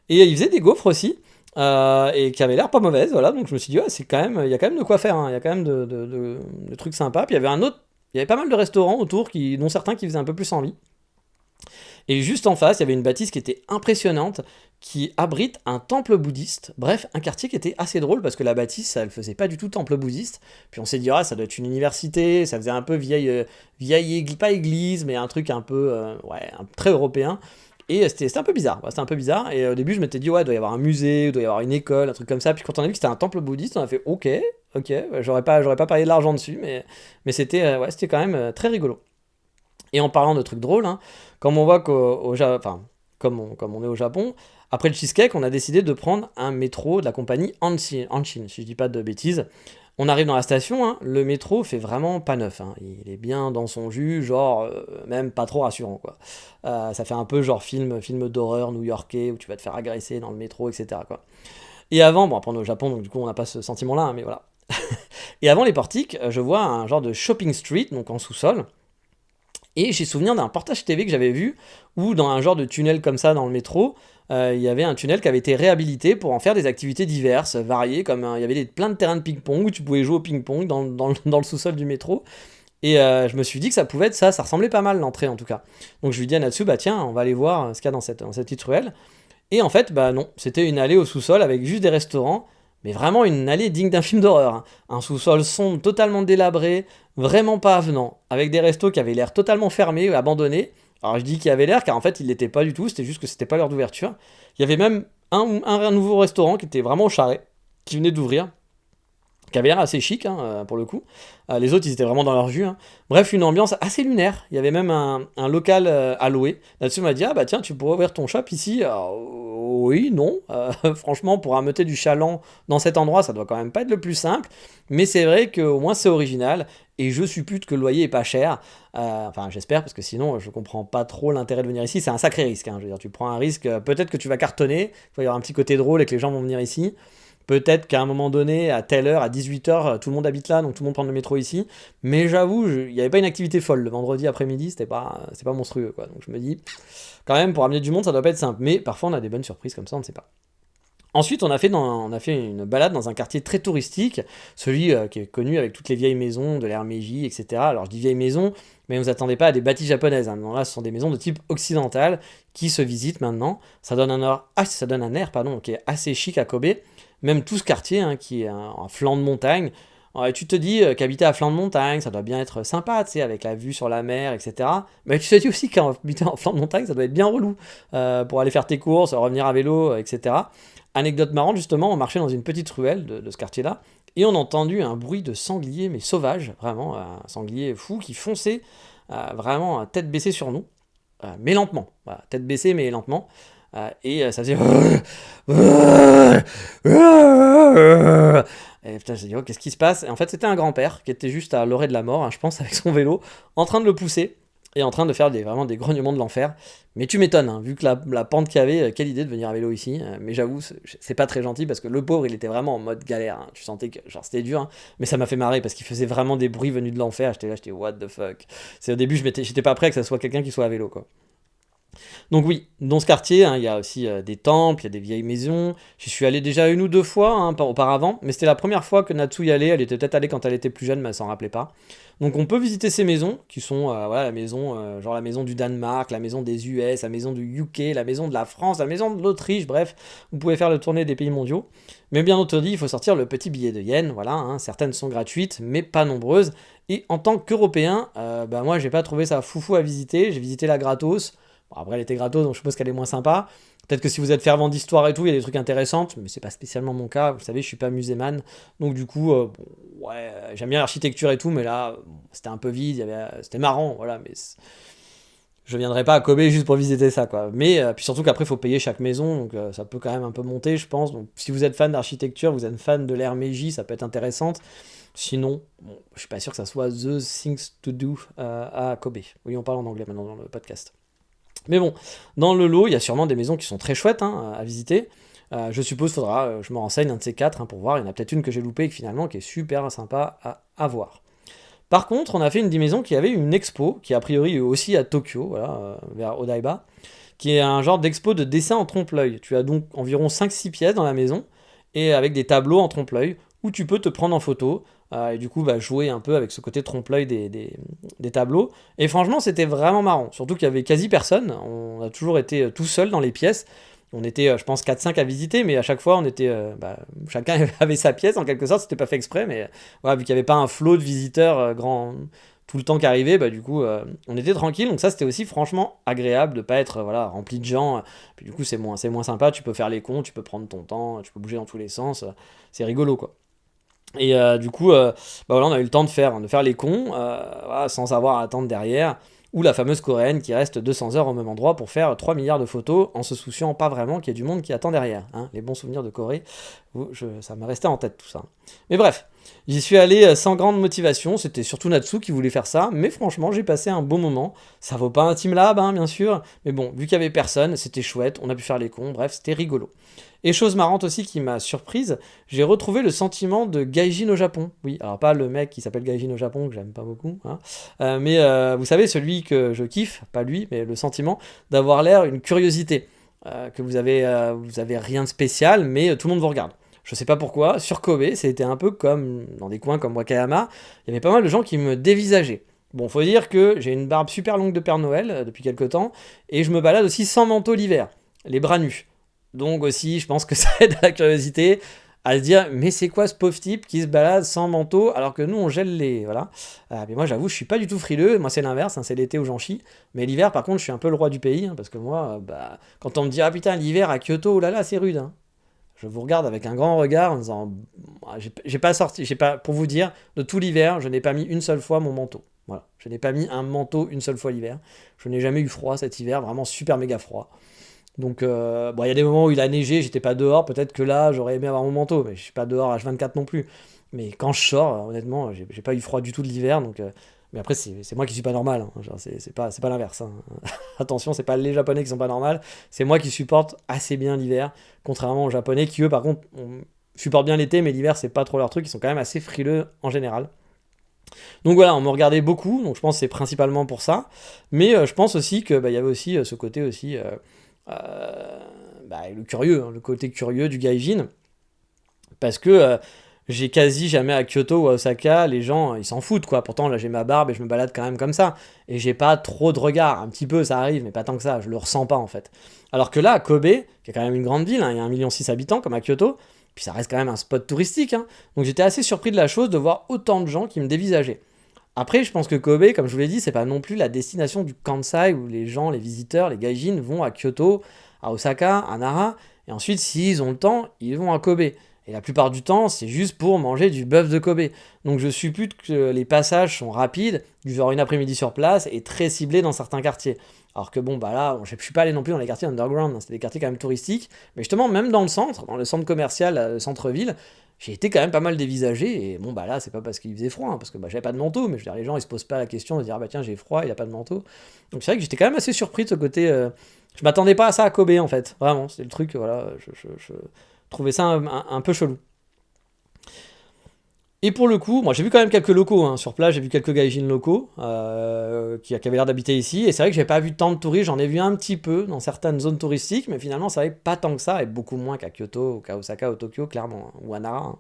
Et il faisait des gaufres aussi, et qui avaient l'air pas mauvaises, voilà. Donc je me suis dit, c'est quand même, il y a quand même de quoi faire, il y a quand même de trucs sympas. Puis il y avait il y avait pas mal de restaurants autour, dont certains qui faisaient un peu plus envie. Et juste en face, il y avait une bâtisse qui était impressionnante, qui abrite un temple bouddhiste. Bref, un quartier qui était assez drôle parce que la bâtisse, elle faisait pas du tout temple bouddhiste. Puis on s'est dit, ça doit être une université, ça faisait un peu vieille pas église, mais un truc un peu, très européen. Et c'était un peu bizarre, c'était un peu bizarre. Et au début, je m'étais dit, il doit y avoir un musée, il doit y avoir une école, un truc comme ça. Puis quand on a vu que c'était un temple bouddhiste, on a fait, ok, j'aurais pas parié de l'argent dessus, mais c'était quand même très rigolo. Et en parlant de trucs drôles, comme on voit comme on est au Japon. Après le cheesecake, on a décidé de prendre un métro de la compagnie Hanshin, si je dis pas de bêtises. On arrive dans la station, hein, le métro fait vraiment pas neuf, hein. Il est bien dans son jus, genre même pas trop rassurant, quoi. Ça fait un peu genre film d'horreur new-yorkais où tu vas te faire agresser dans le métro, etc., quoi. Et avant, bon après on est au Japon donc du coup on n'a pas ce sentiment-là, hein, mais voilà. Et avant les portiques, je vois un genre de shopping street, donc en sous-sol. Et j'ai souvenir d'un portage TV que j'avais vu, où dans un genre de tunnel comme ça dans le métro, il y avait un tunnel qui avait été réhabilité pour en faire des activités diverses, variées, comme il y avait plein de terrains de ping-pong où tu pouvais jouer au ping-pong dans le sous-sol du métro. Et je me suis dit que ça pouvait être ça, ça ressemblait pas mal l'entrée en tout cas. Donc je lui dis à Natsu, bah tiens, on va aller voir ce qu'il y a dans cette petite ruelle. Et en fait, bah non, c'était une allée au sous-sol avec juste des restaurants, mais vraiment une allée digne d'un film d'horreur, hein. Un sous-sol sombre, totalement délabré, vraiment pas avenant, avec des restos qui avaient l'air totalement fermés, abandonnés. Alors je dis qu'il y avait l'air, car en fait il l'était pas du tout, c'était juste que c'était pas l'heure d'ouverture. Il y avait même un nouveau restaurant qui était vraiment au charret, qui venait d'ouvrir, qui avait l'air assez chic, hein, pour le coup. Les autres, ils étaient vraiment dans leur jus, hein. Bref, une ambiance assez lunaire. Il y avait même un local à louer. Là-dessus, on m'a dit, ah bah tiens, tu pourrais ouvrir ton shop ici. Alors, oui, non. Franchement, pour rameuter du chaland dans cet endroit, ça doit quand même pas être le plus simple. Mais c'est vrai qu'au moins, c'est original. Et je suppute que le loyer est pas cher. Enfin, j'espère, parce que sinon, je comprends pas trop l'intérêt de venir ici. C'est un sacré risque, hein. Je veux dire, tu prends un risque. Peut-être que tu vas cartonner. Il va y avoir un petit côté drôle et que les gens vont venir ici. Peut-être qu'à un moment donné, à telle heure, à 18h, tout le monde habite là, donc tout le monde prend le métro ici. Mais j'avoue, il n'y avait pas une activité folle. Le vendredi après-midi, c'est pas monstrueux, quoi. Donc je me dis, quand même, pour amener du monde, ça doit pas être simple. Mais parfois, on a des bonnes surprises comme ça, on ne sait pas. Ensuite, on a fait une balade dans un quartier très touristique, celui qui est connu avec toutes les vieilles maisons de l'ère Meiji, etc. Alors je dis vieilles maisons, mais ne vous attendez pas à des bâtis japonaises, hein. Non, là, ce sont des maisons de type occidental qui se visitent maintenant. Ça donne un air pardon, qui est assez chic à Kobe. Même tout ce quartier, hein, qui est un flanc de montagne. Ouais, tu te dis qu'habiter à flanc de montagne, ça doit bien être sympa, tu sais, avec la vue sur la mer, etc. Mais tu te dis aussi qu'habiter en flanc de montagne, ça doit être bien relou pour aller faire tes courses, revenir à vélo, etc. Anecdote marrante, justement, on marchait dans une petite ruelle de ce quartier-là, et on a entendu un bruit de sanglier, mais sauvage, vraiment, un sanglier fou qui fonçait, vraiment tête baissée sur nous, mais lentement. Voilà, tête baissée, mais lentement. Et ça faisait. Et putain, j'ai dit, oh, qu'est-ce qui se passe? Et en fait, c'était un grand-père qui était juste à l'orée de la mort, hein, je pense, avec son vélo, en train de le pousser et en train de faire vraiment des grognements de l'enfer. Mais tu m'étonnes, hein, vu que la pente qu'il y avait, quelle idée de venir à vélo ici. Mais j'avoue, c'est pas très gentil parce que le pauvre, il était vraiment en mode galère, hein. Tu sentais que genre, c'était dur, hein, mais ça m'a fait marrer parce qu'il faisait vraiment des bruits venus de l'enfer. J'étais là, j'étais what the fuck. C'est au début, j'étais pas prêt que ça soit quelqu'un qui soit à vélo, quoi. Donc oui, dans ce quartier, hein, il y a aussi des temples, il y a des vieilles maisons. J'y suis allé déjà une ou deux fois, hein, auparavant, mais c'était la première fois que Natsu y allait. Elle était peut-être allée quand elle était plus jeune, mais elle s'en rappelait pas. Donc on peut visiter ces maisons, qui sont voilà, la maison, genre la maison du Danemark, la maison des US, la maison du UK, la maison de la France, la maison de l'Autriche, bref, vous pouvez faire le tournée des pays mondiaux. Mais bien entendu, il faut sortir le petit billet de yen, voilà, hein, certaines sont gratuites, mais pas nombreuses. Et en tant qu'Européen, bah moi j'ai pas trouvé ça foufou à visiter, j'ai visité la gratos. Bon, après, elle était gratos, donc je suppose qu'elle est moins sympa. Peut-être que si vous êtes fervent d'histoire et tout, il y a des trucs intéressants, mais c'est pas spécialement mon cas. Vous savez, je suis pas muséman. Donc, du coup, bon, ouais, j'aime bien l'architecture et tout, mais là, bon, c'était un peu vide. C'était marrant, voilà, mais je viendrai pas à Kobe juste pour visiter ça, quoi. Mais, puis surtout qu'après, il faut payer chaque maison, donc ça peut quand même un peu monter, je pense. Donc, si vous êtes fan d'architecture, vous êtes fan de l'ère Meiji, ça peut être intéressant. Sinon, bon, je suis pas sûr que ça soit The Things to Do à Kobe. Oui, on parle en anglais maintenant dans le podcast. Mais bon, dans le lot, il y a sûrement des maisons qui sont très chouettes, hein, à visiter. Je suppose qu'il faudra, je me renseigne un de ces quatre, hein, pour voir. Il y en a peut-être une que j'ai loupée et qui est super sympa à voir. Par contre, on a fait une des maisons qui avait une expo, qui a priori est aussi à Tokyo, voilà, vers Odaiba, qui est un genre d'expo de dessin en trompe-l'œil. Tu as donc environ 5-6 pièces dans la maison, et avec des tableaux en trompe-l'œil, où tu peux te prendre en photo, et du coup bah, jouer un peu avec ce côté trompe-l'œil des tableaux. Et franchement, c'était vraiment marrant, surtout qu'il y avait quasi personne. On a toujours été tout seul dans les pièces. On était, je pense, 4-5 à visiter, mais à chaque fois, on était, chacun avait sa pièce, en quelque sorte. C'était pas fait exprès, mais voilà, vu qu'il n'y avait pas un flot de visiteurs grand tout le temps qui arrivait, bah, du coup, on était tranquille. Donc ça, c'était aussi franchement agréable de pas être voilà, rempli de gens. Puis du coup, c'est moins sympa. Tu peux faire les cons, tu peux prendre ton temps, tu peux bouger dans tous les sens. C'est rigolo, quoi. Et du coup, bah voilà, on a eu le temps de faire les cons, voilà, sans avoir à attendre derrière. ou la fameuse coréenne qui reste 200 heures au même endroit pour faire 3 milliards de photos en se souciant pas vraiment qu'il y ait du monde qui attend derrière. Hein. Les bons souvenirs de Corée, ça m'est resté en tête tout ça. Mais bref, j'y suis allé sans grande motivation, c'était surtout Natsu qui voulait faire ça, mais franchement j'ai passé un bon moment. Ça vaut pas un TeamLab, hein, bien sûr, mais bon, vu qu'il y avait personne, c'était chouette, on a pu faire les cons, bref, c'était rigolo. Et chose marrante aussi qui m'a surprise, j'ai retrouvé le sentiment de gaijin au Japon. Oui, alors pas le mec qui s'appelle gaijin au Japon, que j'aime pas beaucoup, hein. Mais vous savez, celui que je kiffe, pas lui, mais le sentiment d'avoir l'air une curiosité. Que vous avez rien de spécial, mais tout le monde vous regarde. Je sais pas pourquoi, sur Kobe, c'était un peu comme dans des coins comme Wakayama, il y avait pas mal de gens qui me dévisageaient. Bon, faut dire que j'ai une barbe super longue de Père Noël depuis quelques temps, et je me balade aussi sans manteau l'hiver, les bras nus. Donc aussi, je pense que ça aide à la curiosité, à se dire, mais c'est quoi ce pauvre type qui se balade sans manteau alors que nous on gèle les... Voilà. Mais moi j'avoue, je suis pas du tout frileux, moi c'est l'inverse, hein, c'est l'été où j'en chie. Mais l'hiver par contre, je suis un peu le roi du pays, hein, parce que moi, quand on me dit, ah putain, l'hiver à Kyoto, oh là là, c'est rude, hein. Je vous regarde avec un grand regard en disant, j'ai pas sorti, j'ai pas, pour vous dire, de tout l'hiver, je n'ai pas mis une seule fois mon manteau. Voilà, je n'ai pas mis un manteau une seule fois l'hiver. Je n'ai jamais eu froid cet hiver, vraiment super méga froid. Donc, bon, il y a des moments où il a neigé, j'étais pas dehors, peut-être que là, j'aurais aimé avoir mon manteau, mais je suis pas dehors H24 non plus. Mais quand je sors, honnêtement, j'ai pas eu froid du tout de l'hiver, donc... mais après, c'est moi qui suis pas normal, hein. Genre, c'est pas l'inverse, hein. Attention, c'est pas les Japonais qui sont pas normaux, c'est moi qui supporte assez bien l'hiver, contrairement aux Japonais qui, eux, par contre, supportent bien l'été, mais l'hiver, c'est pas trop leur truc, ils sont quand même assez frileux en général. Donc voilà, on me regardait beaucoup, donc je pense que c'est principalement pour ça. Mais je pense aussi que il y avait aussi ce côté aussi... le curieux, hein, le côté curieux du gaijin, parce que j'ai quasi jamais à Kyoto ou à Osaka, les gens ils s'en foutent quoi. Pourtant là j'ai ma barbe et je me balade quand même comme ça, et j'ai pas trop de regard, un petit peu ça arrive, mais pas tant que ça, je le ressens pas en fait. Alors que là, à Kobe, qui est quand même une grande ville, hein, il y a 1,6 million d'habitants comme à Kyoto, puis ça reste quand même un spot touristique, hein. Donc j'étais assez surpris de la chose de voir autant de gens qui me dévisageaient. Après, je pense que Kobe, comme je vous l'ai dit, c'est pas non plus la destination du Kansai où les gens, les visiteurs, les gaijins vont à Kyoto, à Osaka, à Nara, et ensuite, s'ils ont le temps, ils vont à Kobe. Et la plupart du temps, c'est juste pour manger du bœuf de Kobe. Donc je suppute que les passages sont rapides, du genre une après-midi sur place, et très ciblés dans certains quartiers. Alors que bon, là, je suis pas allé non plus dans les quartiers underground, hein, c'est des quartiers quand même touristiques, mais justement, même dans le centre commercial, le centre-ville, j'ai été quand même pas mal dévisagé, et bon, là, c'est pas parce qu'il faisait froid, hein, parce que j'avais pas de manteau, mais je veux dire, les gens, ils se posent pas la question de dire, ah bah tiens, j'ai froid, il a pas de manteau. Donc c'est vrai que j'étais quand même assez surpris de ce côté, je m'attendais pas à ça à Kobe, en fait, vraiment, c'est le truc, voilà, je trouvais ça un peu chelou. Et pour le coup, moi j'ai vu quand même quelques locaux, hein, sur place, j'ai vu quelques gaijins locaux qui avaient l'air d'habiter ici, et c'est vrai que j'ai pas vu tant de touristes, j'en ai vu un petit peu dans certaines zones touristiques, mais finalement ça avait pas tant que ça, et beaucoup moins qu'à Kyoto, ou qu'à Osaka, ou Tokyo, clairement, hein, ou à Nara, hein.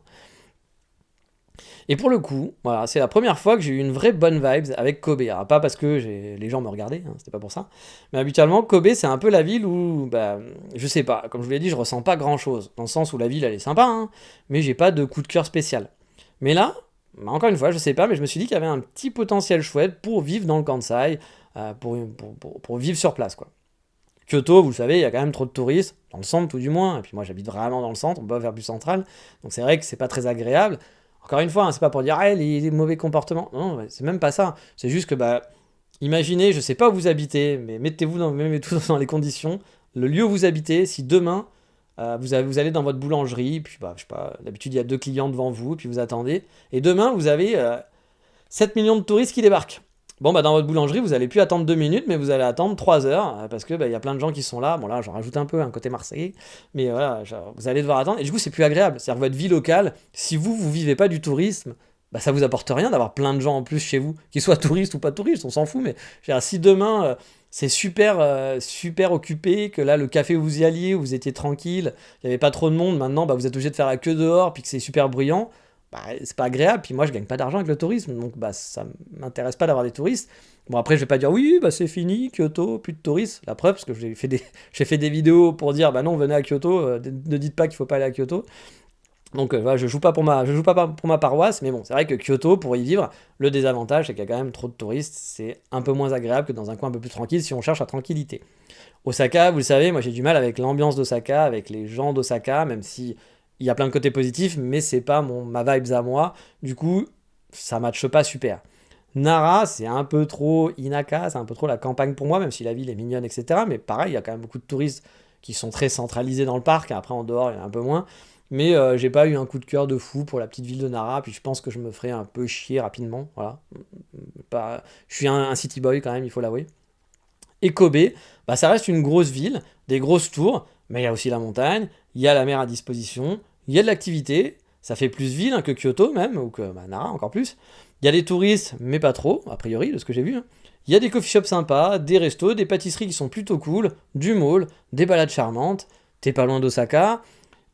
Et pour le coup, voilà, c'est la première fois que j'ai eu une vraie bonne vibes avec Kobe. Alors, pas parce que les gens me regardaient, hein, c'était pas pour ça. Mais habituellement, Kobe, c'est un peu la ville où, je sais pas, comme je vous l'ai dit, je ressens pas grand chose. Dans le sens où la ville, elle est sympa, hein, mais j'ai pas de coup de cœur spécial. Mais là, encore une fois, je sais pas, mais je me suis dit qu'il y avait un petit potentiel chouette pour vivre dans le Kansai, pour vivre sur place, quoi. Kyoto, vous le savez, il y a quand même trop de touristes, dans le centre tout du moins, et puis moi j'habite vraiment dans le centre, on peut pas faire plus central, donc c'est vrai que c'est pas très agréable. Encore une fois, hein, c'est pas pour dire ah, les mauvais comportements, non, c'est même pas ça, c'est juste que imaginez, je sais pas où vous habitez, mais mettez-vous mettez-vous dans les conditions, le lieu où vous habitez, si demain vous allez dans votre boulangerie, puis je sais pas, d'habitude il y a 2 clients devant vous, puis vous attendez, et demain vous avez 7 millions de touristes qui débarquent. Bon, dans votre boulangerie, vous allez plus attendre 2 minutes, mais vous allez attendre 3 heures, parce que il y a plein de gens qui sont là. Bon, là, j'en rajoute un peu, un côté marseillais, mais voilà, vous allez devoir attendre, et du coup, c'est plus agréable. C'est-à-dire que votre vie locale, si vous vivez pas du tourisme, ça vous apporte rien d'avoir plein de gens en plus chez vous, qu'ils soient touristes ou pas touristes, on s'en fout, mais je veux dire, si demain, c'est super occupé, que là, le café où vous y alliez, où vous étiez tranquille, il n'y avait pas trop de monde, maintenant, vous êtes obligé de faire la queue dehors, puis que c'est super bruyant, c'est pas agréable, puis moi je gagne pas d'argent avec le tourisme, donc ça m'intéresse pas d'avoir des touristes. Bon, après je vais pas dire oui, c'est fini, Kyoto, plus de touristes, la preuve, parce que j'ai fait des vidéos pour dire non, venez à Kyoto, ne dites pas qu'il faut pas aller à Kyoto. Donc voilà, je joue pas pour ma paroisse, mais bon, c'est vrai que Kyoto, pour y vivre, le désavantage c'est qu'il y a quand même trop de touristes, c'est un peu moins agréable que dans un coin un peu plus tranquille si on cherche la tranquillité. Osaka, vous le savez, moi j'ai du mal avec l'ambiance d'Osaka, avec les gens d'Osaka, même si il y a plein de côtés positifs, mais c'est pas ma vibes à moi. Du coup, ça matche pas super. Nara, c'est un peu trop Inaka, c'est un peu trop la campagne pour moi, même si la ville est mignonne, etc. Mais pareil, il y a quand même beaucoup de touristes qui sont très centralisés dans le parc. Après, en dehors, il y en a un peu moins. Mais j'ai pas eu un coup de cœur de fou pour la petite ville de Nara. Puis je pense que je me ferai un peu chier rapidement. Voilà. Pas... Je suis un city boy quand même, il faut l'avouer. Et Kobe, bah, ça reste une grosse ville, des grosses tours, mais il y a aussi la montagne, il y a la mer à disposition, il y a de l'activité, ça fait plus ville hein, que Kyoto même, ou que bah, Nara encore plus. Il y a des touristes, mais pas trop, a priori, de ce que j'ai vu, hein. Il y a des coffee shops sympas, des restos, des pâtisseries qui sont plutôt cool, du mall, des balades charmantes, t'es pas loin d'Osaka,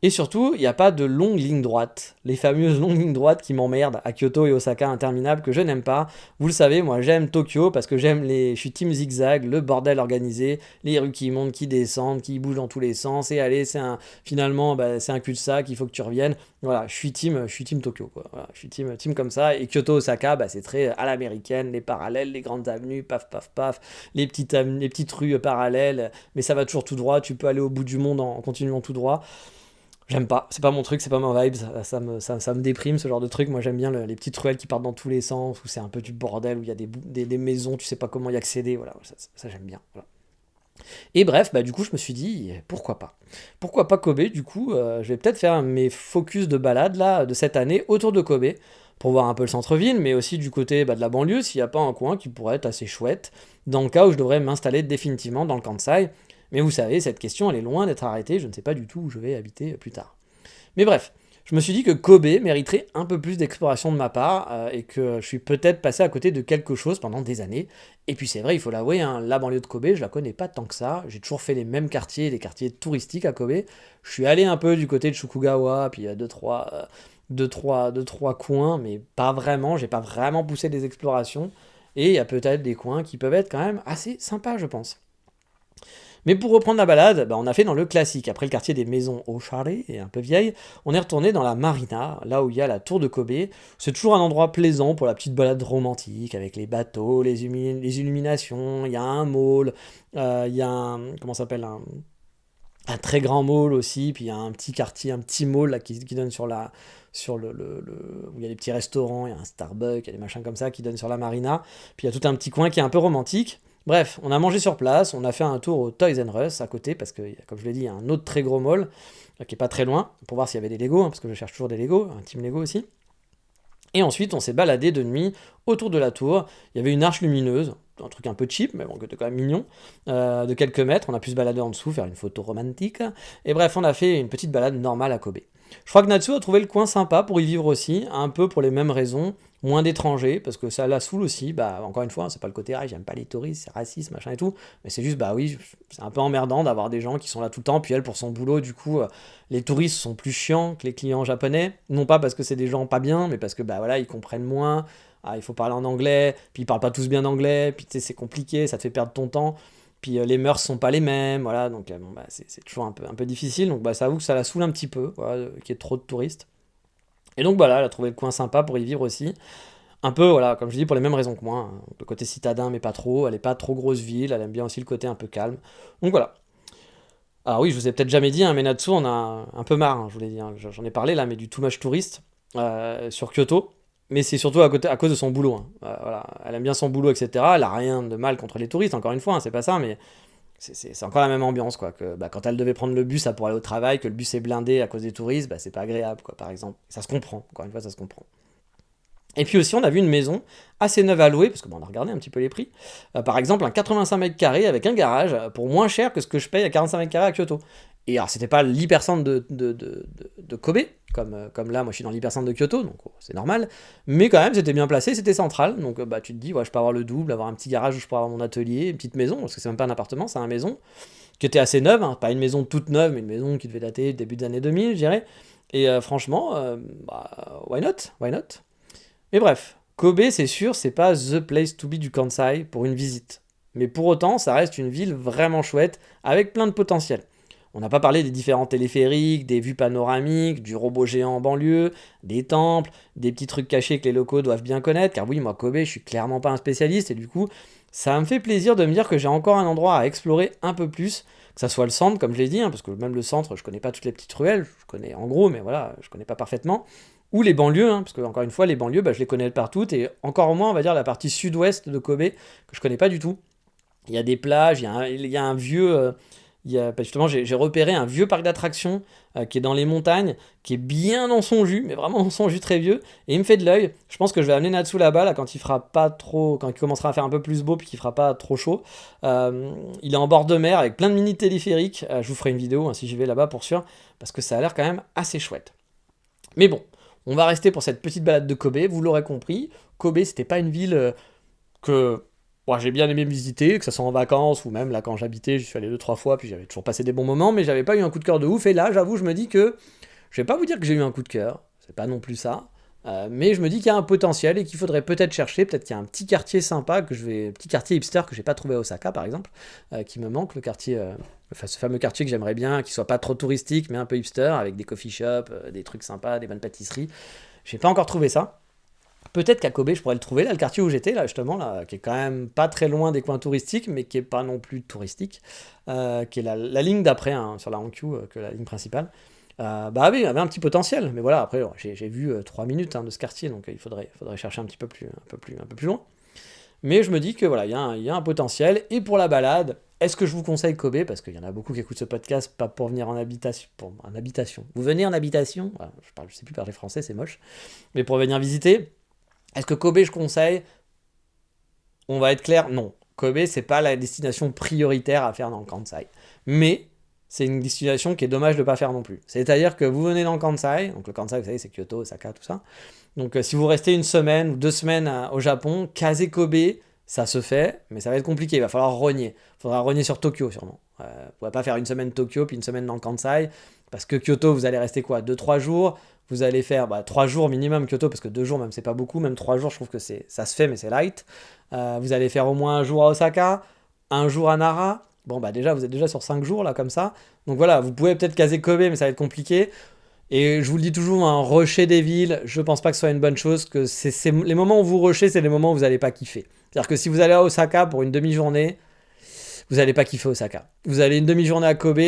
et surtout, il n'y a pas de longues lignes droites. Les fameuses longues lignes droites qui m'emmerdent à Kyoto et Osaka interminables que je n'aime pas. Vous le savez, moi j'aime Tokyo parce que j'aime les. Je suis team zigzag, le bordel organisé, les rues qui montent, qui descendent, qui bougent dans tous les sens. Et allez, c'est un. Finalement, bah, c'est un cul-de-sac, il faut que tu reviennes. Voilà, je suis team Tokyo, quoi. Voilà, je suis team comme ça. Et Kyoto, Osaka, bah, c'est très à l'américaine, les parallèles, les grandes avenues, paf, paf, paf, les petites rues parallèles. Mais ça va toujours tout droit, tu peux aller au bout du monde en continuant tout droit. J'aime pas, c'est pas mon truc, c'est pas ma vibe, ça me déprime ce genre de truc. Moi j'aime bien les petites ruelles qui partent dans tous les sens, où c'est un peu du bordel, où il y a des maisons, tu sais pas comment y accéder, voilà, ça, j'aime bien. Voilà. Et bref, bah du coup je me suis dit, pourquoi pas. Pourquoi pas Kobe, du coup, je vais peut-être faire mes focus de balade là, de cette année, autour de Kobe, pour voir un peu le centre-ville, mais aussi du côté bah, de la banlieue, s'il n'y a pas un coin qui pourrait être assez chouette, dans le cas où je devrais m'installer définitivement dans le Kansai. Mais vous savez, cette question, elle est loin d'être arrêtée, je ne sais pas du tout où je vais habiter plus tard. Mais bref, je me suis dit que Kobe mériterait un peu plus d'exploration de ma part et que je suis peut-être passé à côté de quelque chose pendant des années. Et puis c'est vrai, il faut l'avouer, hein, la banlieue de Kobe, je la connais pas tant que ça. J'ai toujours fait les mêmes quartiers, les quartiers touristiques à Kobe. Je suis allé un peu du côté de Shukugawa, puis il y a deux, trois coins, mais pas vraiment. J'ai pas vraiment poussé des explorations. Et il y a peut-être des coins qui peuvent être quand même assez sympas, je pense. Mais pour reprendre la balade, bah, on a fait dans le classique. Après le quartier des maisons Oshare, et un peu vieille, on est retourné dans la marina, là où il y a la tour de Kobe. C'est toujours un endroit plaisant pour la petite balade romantique, avec les bateaux, les illuminations, il y a un mall, il y a un, comment ça s'appelle, un très grand mall aussi, puis il y a un petit quartier, un petit mall là, qui donne sur la, sur où il y a des petits restaurants, il y a un Starbucks, il y a des machins comme ça qui donnent sur la marina, puis il y a tout un petit coin qui est un peu romantique. Bref, on a mangé sur place, on a fait un tour au Toys R Us à côté, parce que, comme je l'ai dit, il y a un autre très gros mall, qui est pas très loin, pour voir s'il y avait des Lego, hein, parce que je cherche toujours des Lego, un team Lego aussi. Et ensuite, on s'est baladé de nuit autour de la tour. Il y avait une arche lumineuse, un truc un peu cheap, mais bon, qui était quand même mignon, de quelques mètres. On a pu se balader en dessous, faire une photo romantique. Et bref, on a fait une petite balade normale à Kobe. Je crois que Natsu a trouvé le coin sympa pour y vivre aussi, un peu pour les mêmes raisons, moins d'étrangers, parce que ça la saoule aussi. Bah, encore une fois, c'est pas le côté, ah, j'aime pas les touristes, c'est raciste, machin et tout. Mais c'est juste, bah oui, c'est un peu emmerdant d'avoir des gens qui sont là tout le temps, puis elle, pour son boulot, du coup, les touristes sont plus chiants que les clients japonais. Non pas parce que c'est des gens pas bien, mais parce que, bah voilà, ils comprennent moins. Ah, il faut parler en anglais, puis ils parlent pas tous bien anglais, puis tu sais, c'est compliqué, ça te fait perdre ton temps. Puis les mœurs sont pas les mêmes, voilà, donc bon, bah, c'est toujours un peu difficile. Donc bah, ça avoue que ça la saoule un petit peu, voilà, qu'il y ait trop de touristes. Et donc voilà, elle a trouvé le coin sympa pour y vivre aussi. Un peu, voilà, comme je dis, pour les mêmes raisons que moi, hein. Le côté citadin, mais pas trop. Elle est pas trop grosse ville, elle aime bien aussi le côté un peu calme. Donc voilà. Alors oui, je vous ai peut-être jamais dit, hein, mais Natsu, on a un peu marre, hein, je vous l'ai dit, hein. J'en ai parlé là, mais du too much touriste sur Kyoto. Mais c'est surtout à cause de son boulot, hein. Voilà. Elle aime bien son boulot, etc. Elle a rien de mal contre les touristes, encore une fois, hein, c'est pas ça, mais c'est encore la même ambiance, quoi. Que, bah, quand elle devait prendre le bus pour aller au travail, que le bus est blindé à cause des touristes, bah, c'est pas agréable, quoi, par exemple. Ça se comprend, encore une fois, ça se comprend. Et puis aussi, on a vu une maison assez neuve à louer, parce que bon, on a regardé un petit peu les prix. Par exemple, un 85 mètres carrés avec un garage pour moins cher que ce que je paye à 45 mètres carrés à Kyoto. Et alors, c'était pas l'hypercentre de Kobe, comme là, moi je suis dans l'hypercentre de Kyoto, donc c'est normal. Mais quand même, c'était bien placé, c'était central. Donc bah, tu te dis, ouais, je peux avoir le double, avoir un petit garage où je peux avoir mon atelier, une petite maison, parce que c'est même pas un appartement, c'est une maison, qui était assez neuve, hein, pas une maison toute neuve, mais une maison qui devait dater du début des années 2000, je dirais. Et franchement, bah, why not? Why not? Mais bref, Kobe, c'est sûr, c'est pas the place to be du Kansai pour une visite. Mais pour autant, ça reste une ville vraiment chouette, avec plein de potentiel. On n'a pas parlé des différents téléphériques, des vues panoramiques, du robot géant en banlieue, des temples, des petits trucs cachés que les locaux doivent bien connaître, car oui, moi, Kobe, je suis clairement pas un spécialiste, et du coup, ça me fait plaisir de me dire que j'ai encore un endroit à explorer un peu plus, que ça soit le centre, comme je l'ai dit, hein, parce que même le centre, je connais pas toutes les petites ruelles, je connais en gros, mais voilà, je connais pas parfaitement. ou les banlieues, parce que encore une fois, les banlieues, je les connais par toutes, et encore moins, on va dire, la partie sud-ouest de Kobe, que je connais pas du tout. Il y a des plages, il y a un vieux... justement, j'ai repéré un vieux parc d'attractions qui est dans les montagnes, qui est bien dans son jus, mais vraiment dans son jus très vieux, et il me fait de l'œil. Je pense que je vais amener Natsu là-bas, là, quand il fera pas trop, quand il commencera à faire un peu plus beau, puis qu'il fera pas trop chaud. Il est en bord de mer avec plein de mini téléphériques. Je vous ferai une vidéo si j'y vais là-bas pour sûr, parce que ça a l'air quand même assez chouette. Mais bon, on va rester pour cette petite balade de Kobe. Vous l'aurez compris, Kobe c'était pas une ville que j'ai bien aimé visiter, que ce soit en vacances ou même là quand j'habitais, j'y suis allé 2-3 fois, puis j'avais toujours passé des bons moments, mais j'avais pas eu un coup de cœur de ouf. Et là, j'avoue, je me dis que je vais pas vous dire que j'ai eu un coup de cœur, c'est pas non plus ça, mais je me dis qu'il y a un potentiel et qu'il faudrait peut-être chercher, peut-être qu'il y a un petit quartier sympa petit quartier hipster que j'ai pas trouvé à Osaka par exemple, qui me manque, le quartier, ce fameux quartier que j'aimerais bien, qui soit pas trop touristique mais un peu hipster, avec des coffee shops, des trucs sympas, des bonnes pâtisseries. J'ai pas encore trouvé ça. Peut-être qu'à Kobe, je pourrais le trouver, là, le quartier où j'étais, là, justement, là, qui est quand même pas très loin des coins touristiques, mais qui est pas non plus touristique, qui est la ligne d'après, sur la Hankyu, que la ligne principale. Oui, il y avait un petit potentiel, mais voilà, après, j'ai vu 3 minutes de ce quartier, donc il faudrait chercher un peu plus loin. Mais je me dis que voilà, il y a un potentiel, et pour la balade, est-ce que je vous conseille Kobe? Parce qu'il y en a beaucoup qui écoutent ce podcast, pas pour venir en habitation. Vous venez en habitation? Voilà, je sais plus parler français, c'est moche. Mais pour venir visiter, est-ce que Kobe je conseille? On va être clair, non. Kobe, c'est pas la destination prioritaire à faire dans le Kansai. Mais c'est une destination qui est dommage de ne pas faire non plus. C'est-à-dire que vous venez dans le Kansai, donc le Kansai, vous savez, c'est Kyoto, Osaka, tout ça. Donc si vous restez 1 semaine ou 2 semaines au Japon, caser Kobe, ça se fait, mais ça va être compliqué, il va falloir rogner. Il faudra rogner sur Tokyo sûrement. Vous ne pourrez pas faire 1 semaine Tokyo, puis 1 semaine dans le Kansai, parce que Kyoto, vous allez rester quoi, 2-3 jours. Vous allez faire 3 jours minimum Kyoto, parce que 2 jours même c'est pas beaucoup, même 3 jours je trouve que ça se fait, mais c'est light. Vous allez faire au moins 1 jour à Osaka, 1 jour à Nara. Bon déjà vous êtes déjà sur 5 jours là comme ça. Donc voilà, vous pouvez peut-être caser Kobe, mais ça va être compliqué. Et je vous le dis toujours, rusher des villes, je pense pas que ce soit une bonne chose, que les moments où vous rushez, c'est les moments où vous allez pas kiffer. C'est-à-dire que si vous allez à Osaka pour une demi-journée, vous allez pas kiffer Osaka. Vous allez une demi-journée à Kobe,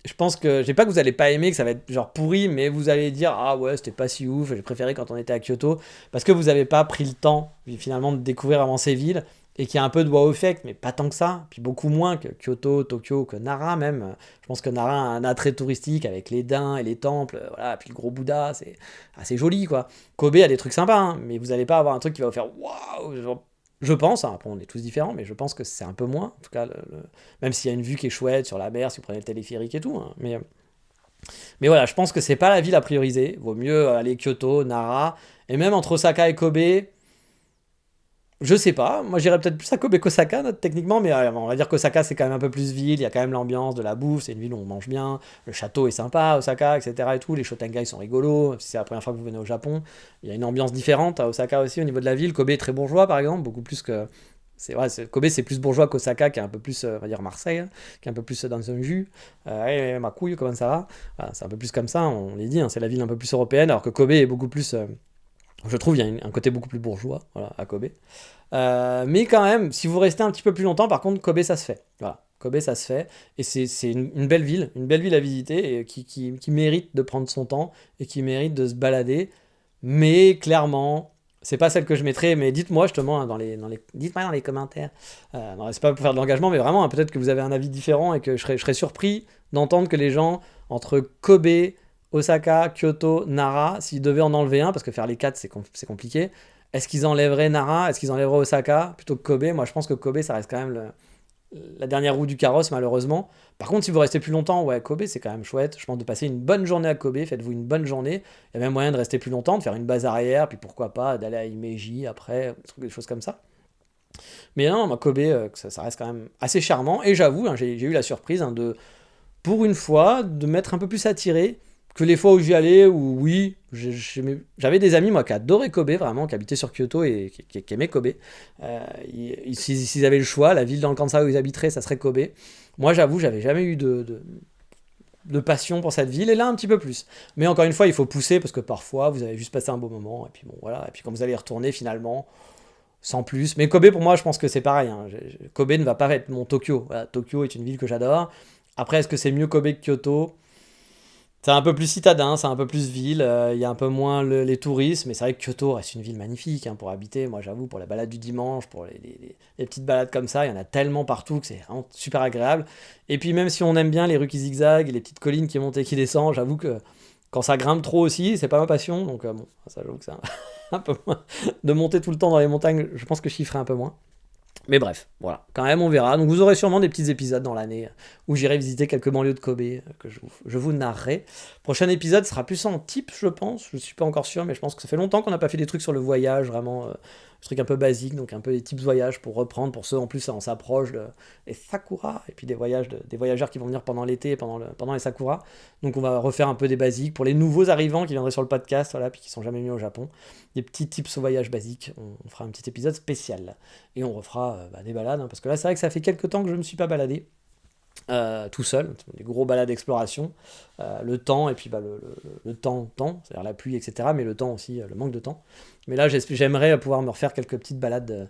je pense que, je sais pas que vous allez pas aimer, que ça va être genre pourri, mais vous allez dire ah ouais c'était pas si ouf, j'ai préféré quand on était à Kyoto, parce que vous avez pas pris le temps finalement de découvrir avant ces villes, et qu'il y a un peu de wow effect, mais pas tant que ça, puis beaucoup moins que Kyoto, Tokyo, que Nara même. Je pense que Nara a un attrait touristique avec les daims et les temples, voilà, puis le gros Bouddha, c'est assez joli quoi. Kobe a des trucs sympas, mais vous allez pas avoir un truc qui va vous faire waouh, je pense, après on est tous différents, mais je pense que c'est un peu moins, en tout cas, même s'il y a une vue qui est chouette sur la mer, si vous prenez le téléphérique et tout, mais voilà, je pense que c'est pas la ville à prioriser, vaut mieux aller Kyoto, Nara, et même entre Osaka et Kobe, je sais pas, moi j'irais peut-être plus à Kobe qu'Osaka techniquement, mais on va dire qu'Osaka c'est quand même un peu plus ville, il y a quand même l'ambiance de la bouffe, c'est une ville où on mange bien, le château est sympa, Osaka, etc. et tout, les Shotengai sont rigolos, même si c'est la première fois que vous venez au Japon, il y a une ambiance différente à Osaka aussi au niveau de la ville. Kobe est très bourgeois par exemple, beaucoup plus que... Kobe c'est plus bourgeois qu'Osaka, qui est un peu plus, on va dire Marseille, qui est un peu plus dans un jus. Ma couille, comment ça va? Voilà, c'est un peu plus comme ça, on l'a dit, c'est la ville un peu plus européenne, alors que Kobe est beaucoup plus... je trouve il y a un côté beaucoup plus bourgeois voilà, à Kobe. Mais quand même, si vous restez un petit peu plus longtemps, par contre, Kobe ça se fait. Voilà, Kobe ça se fait. Et c'est une belle ville à visiter, et qui mérite de prendre son temps et qui mérite de se balader. Mais clairement, c'est pas celle que je mettrais. Mais dites-moi justement dites-moi dans les commentaires. Non, c'est pas pour faire de l'engagement, mais vraiment, peut-être que vous avez un avis différent et que je serais surpris d'entendre que les gens entre Kobe, Osaka, Kyoto, Nara, s'ils devaient en enlever un, parce que faire les 4 c'est compliqué, est-ce qu'ils enlèveraient Nara? Est-ce qu'ils enlèveraient Osaka plutôt que Kobe? Moi je pense que Kobe ça reste quand même la dernière roue du carrosse malheureusement. Par contre si vous restez plus longtemps, ouais Kobe c'est quand même chouette. Je pense de passer une bonne journée à Kobe, faites-vous une bonne journée. Il y a même moyen de rester plus longtemps, de faire une base arrière, puis pourquoi pas d'aller à Himeji après, des choses comme ça. Mais non, moi, Kobe ça reste quand même assez charmant, et j'avoue, j'ai eu la surprise pour une fois de m'être un peu plus attiré que les fois où j'y allais, où oui, j'avais des amis moi qui adoraient Kobe vraiment, qui habitaient sur Kyoto et qui aimaient Kobe. S'ils avaient le choix, la ville dans le Kansai où ils habiteraient, ça serait Kobe. Moi j'avoue, j'avais jamais eu de passion pour cette ville, et là un petit peu plus. Mais encore une fois, il faut pousser, parce que parfois vous avez juste passé un beau moment, et puis bon voilà, et puis quand vous allez y retourner finalement, sans plus. Mais Kobe pour moi je pense que c'est pareil, Kobe ne va pas être mon Tokyo. Voilà, Tokyo est une ville que j'adore. Après, est-ce que c'est mieux Kobe que Kyoto? C'est un peu plus citadin, c'est un peu plus ville, il y a un peu moins les touristes, mais c'est vrai que Kyoto reste une ville magnifique hein, pour habiter. Moi, j'avoue, pour la balade du dimanche, pour les petites balades comme ça, il y en a tellement partout que c'est vraiment super agréable. Et puis, même si on aime bien les rues qui zigzaguent, les petites collines qui montent et qui descendent, j'avoue que quand ça grimpe trop aussi, c'est pas ma passion. Donc, bon, ça, j'avoue que c'est un peu moins. De monter tout le temps dans les montagnes, je pense que je kifferais un peu moins. Mais bref, voilà, quand même on verra. Donc vous aurez sûrement des petits épisodes dans l'année où j'irai visiter quelques banlieues de Kobe que je vous narrerai. Prochain épisode sera plus en type, je pense. Je suis pas encore sûr, mais je pense que ça fait longtemps qu'on n'a pas fait des trucs sur le voyage, vraiment des trucs un peu basiques, donc un peu des tips voyages pour reprendre, pour ceux en plus on s'approche des sakura, et puis des voyageurs qui vont venir pendant l'été, pendant les sakura. Donc on va refaire un peu des basiques pour les nouveaux arrivants qui viendraient sur le podcast, voilà, puis qui sont jamais venus au Japon. Des petits tips au voyage basiques. On fera un petit épisode spécial. Et on refera des balades, hein, parce que là c'est vrai que ça fait quelques temps que je ne me suis pas baladé tout seul, des gros balades d'exploration, le temps, et puis le temps, c'est-à-dire la pluie, etc., mais le temps aussi, le manque de temps. Mais là j'aimerais pouvoir me refaire quelques petites balades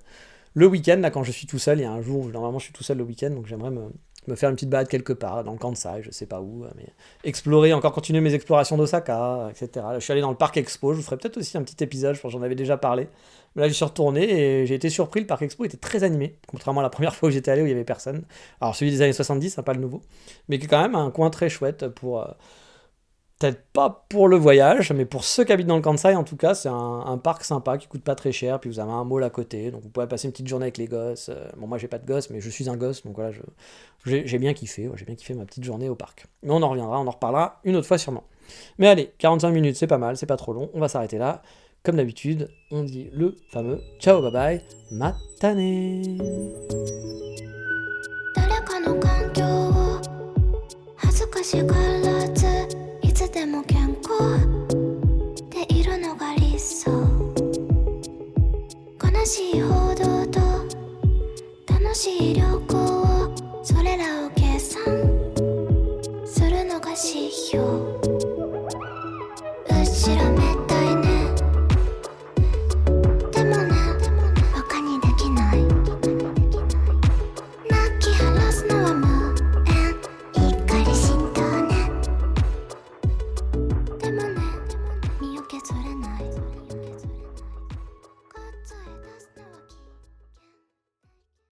le week-end, là quand je suis tout seul, il y a un jour où normalement je suis tout seul le week-end, donc j'aimerais me faire une petite balade quelque part, dans le Kansai, je sais pas où, mais explorer, encore continuer mes explorations d'Osaka, etc. Là, je suis allé dans le parc Expo, je vous ferai peut-être aussi un petit épisode, je pense que j'en avais déjà parlé. Mais là, j'y suis retourné et j'ai été surpris, le parc Expo était très animé, contrairement à la première fois où j'étais allé où il y avait personne. Alors celui des années 70, hein, pas le nouveau, mais qui est quand même un coin très chouette pour... peut-être pas pour le voyage, mais pour ceux qui habitent dans le Kansai, en tout cas, c'est un parc sympa qui coûte pas très cher. Puis vous avez un mall à côté, donc vous pouvez passer une petite journée avec les gosses. Bon, moi j'ai pas de gosse, mais je suis un gosse, donc voilà, j'ai bien kiffé. J'ai bien kiffé ma petite journée au parc. Mais on en reviendra, on en reparlera une autre fois sûrement. Mais allez, 45 minutes, c'est pas mal, c'est pas trop long. On va s'arrêter là. Comme d'habitude, on dit le fameux ciao, bye bye, matane. 誰かの環境を恥ずかしがらずいつでも健康でいるのが理想悲しい報道と楽しい旅行をそれらを計算するのが指標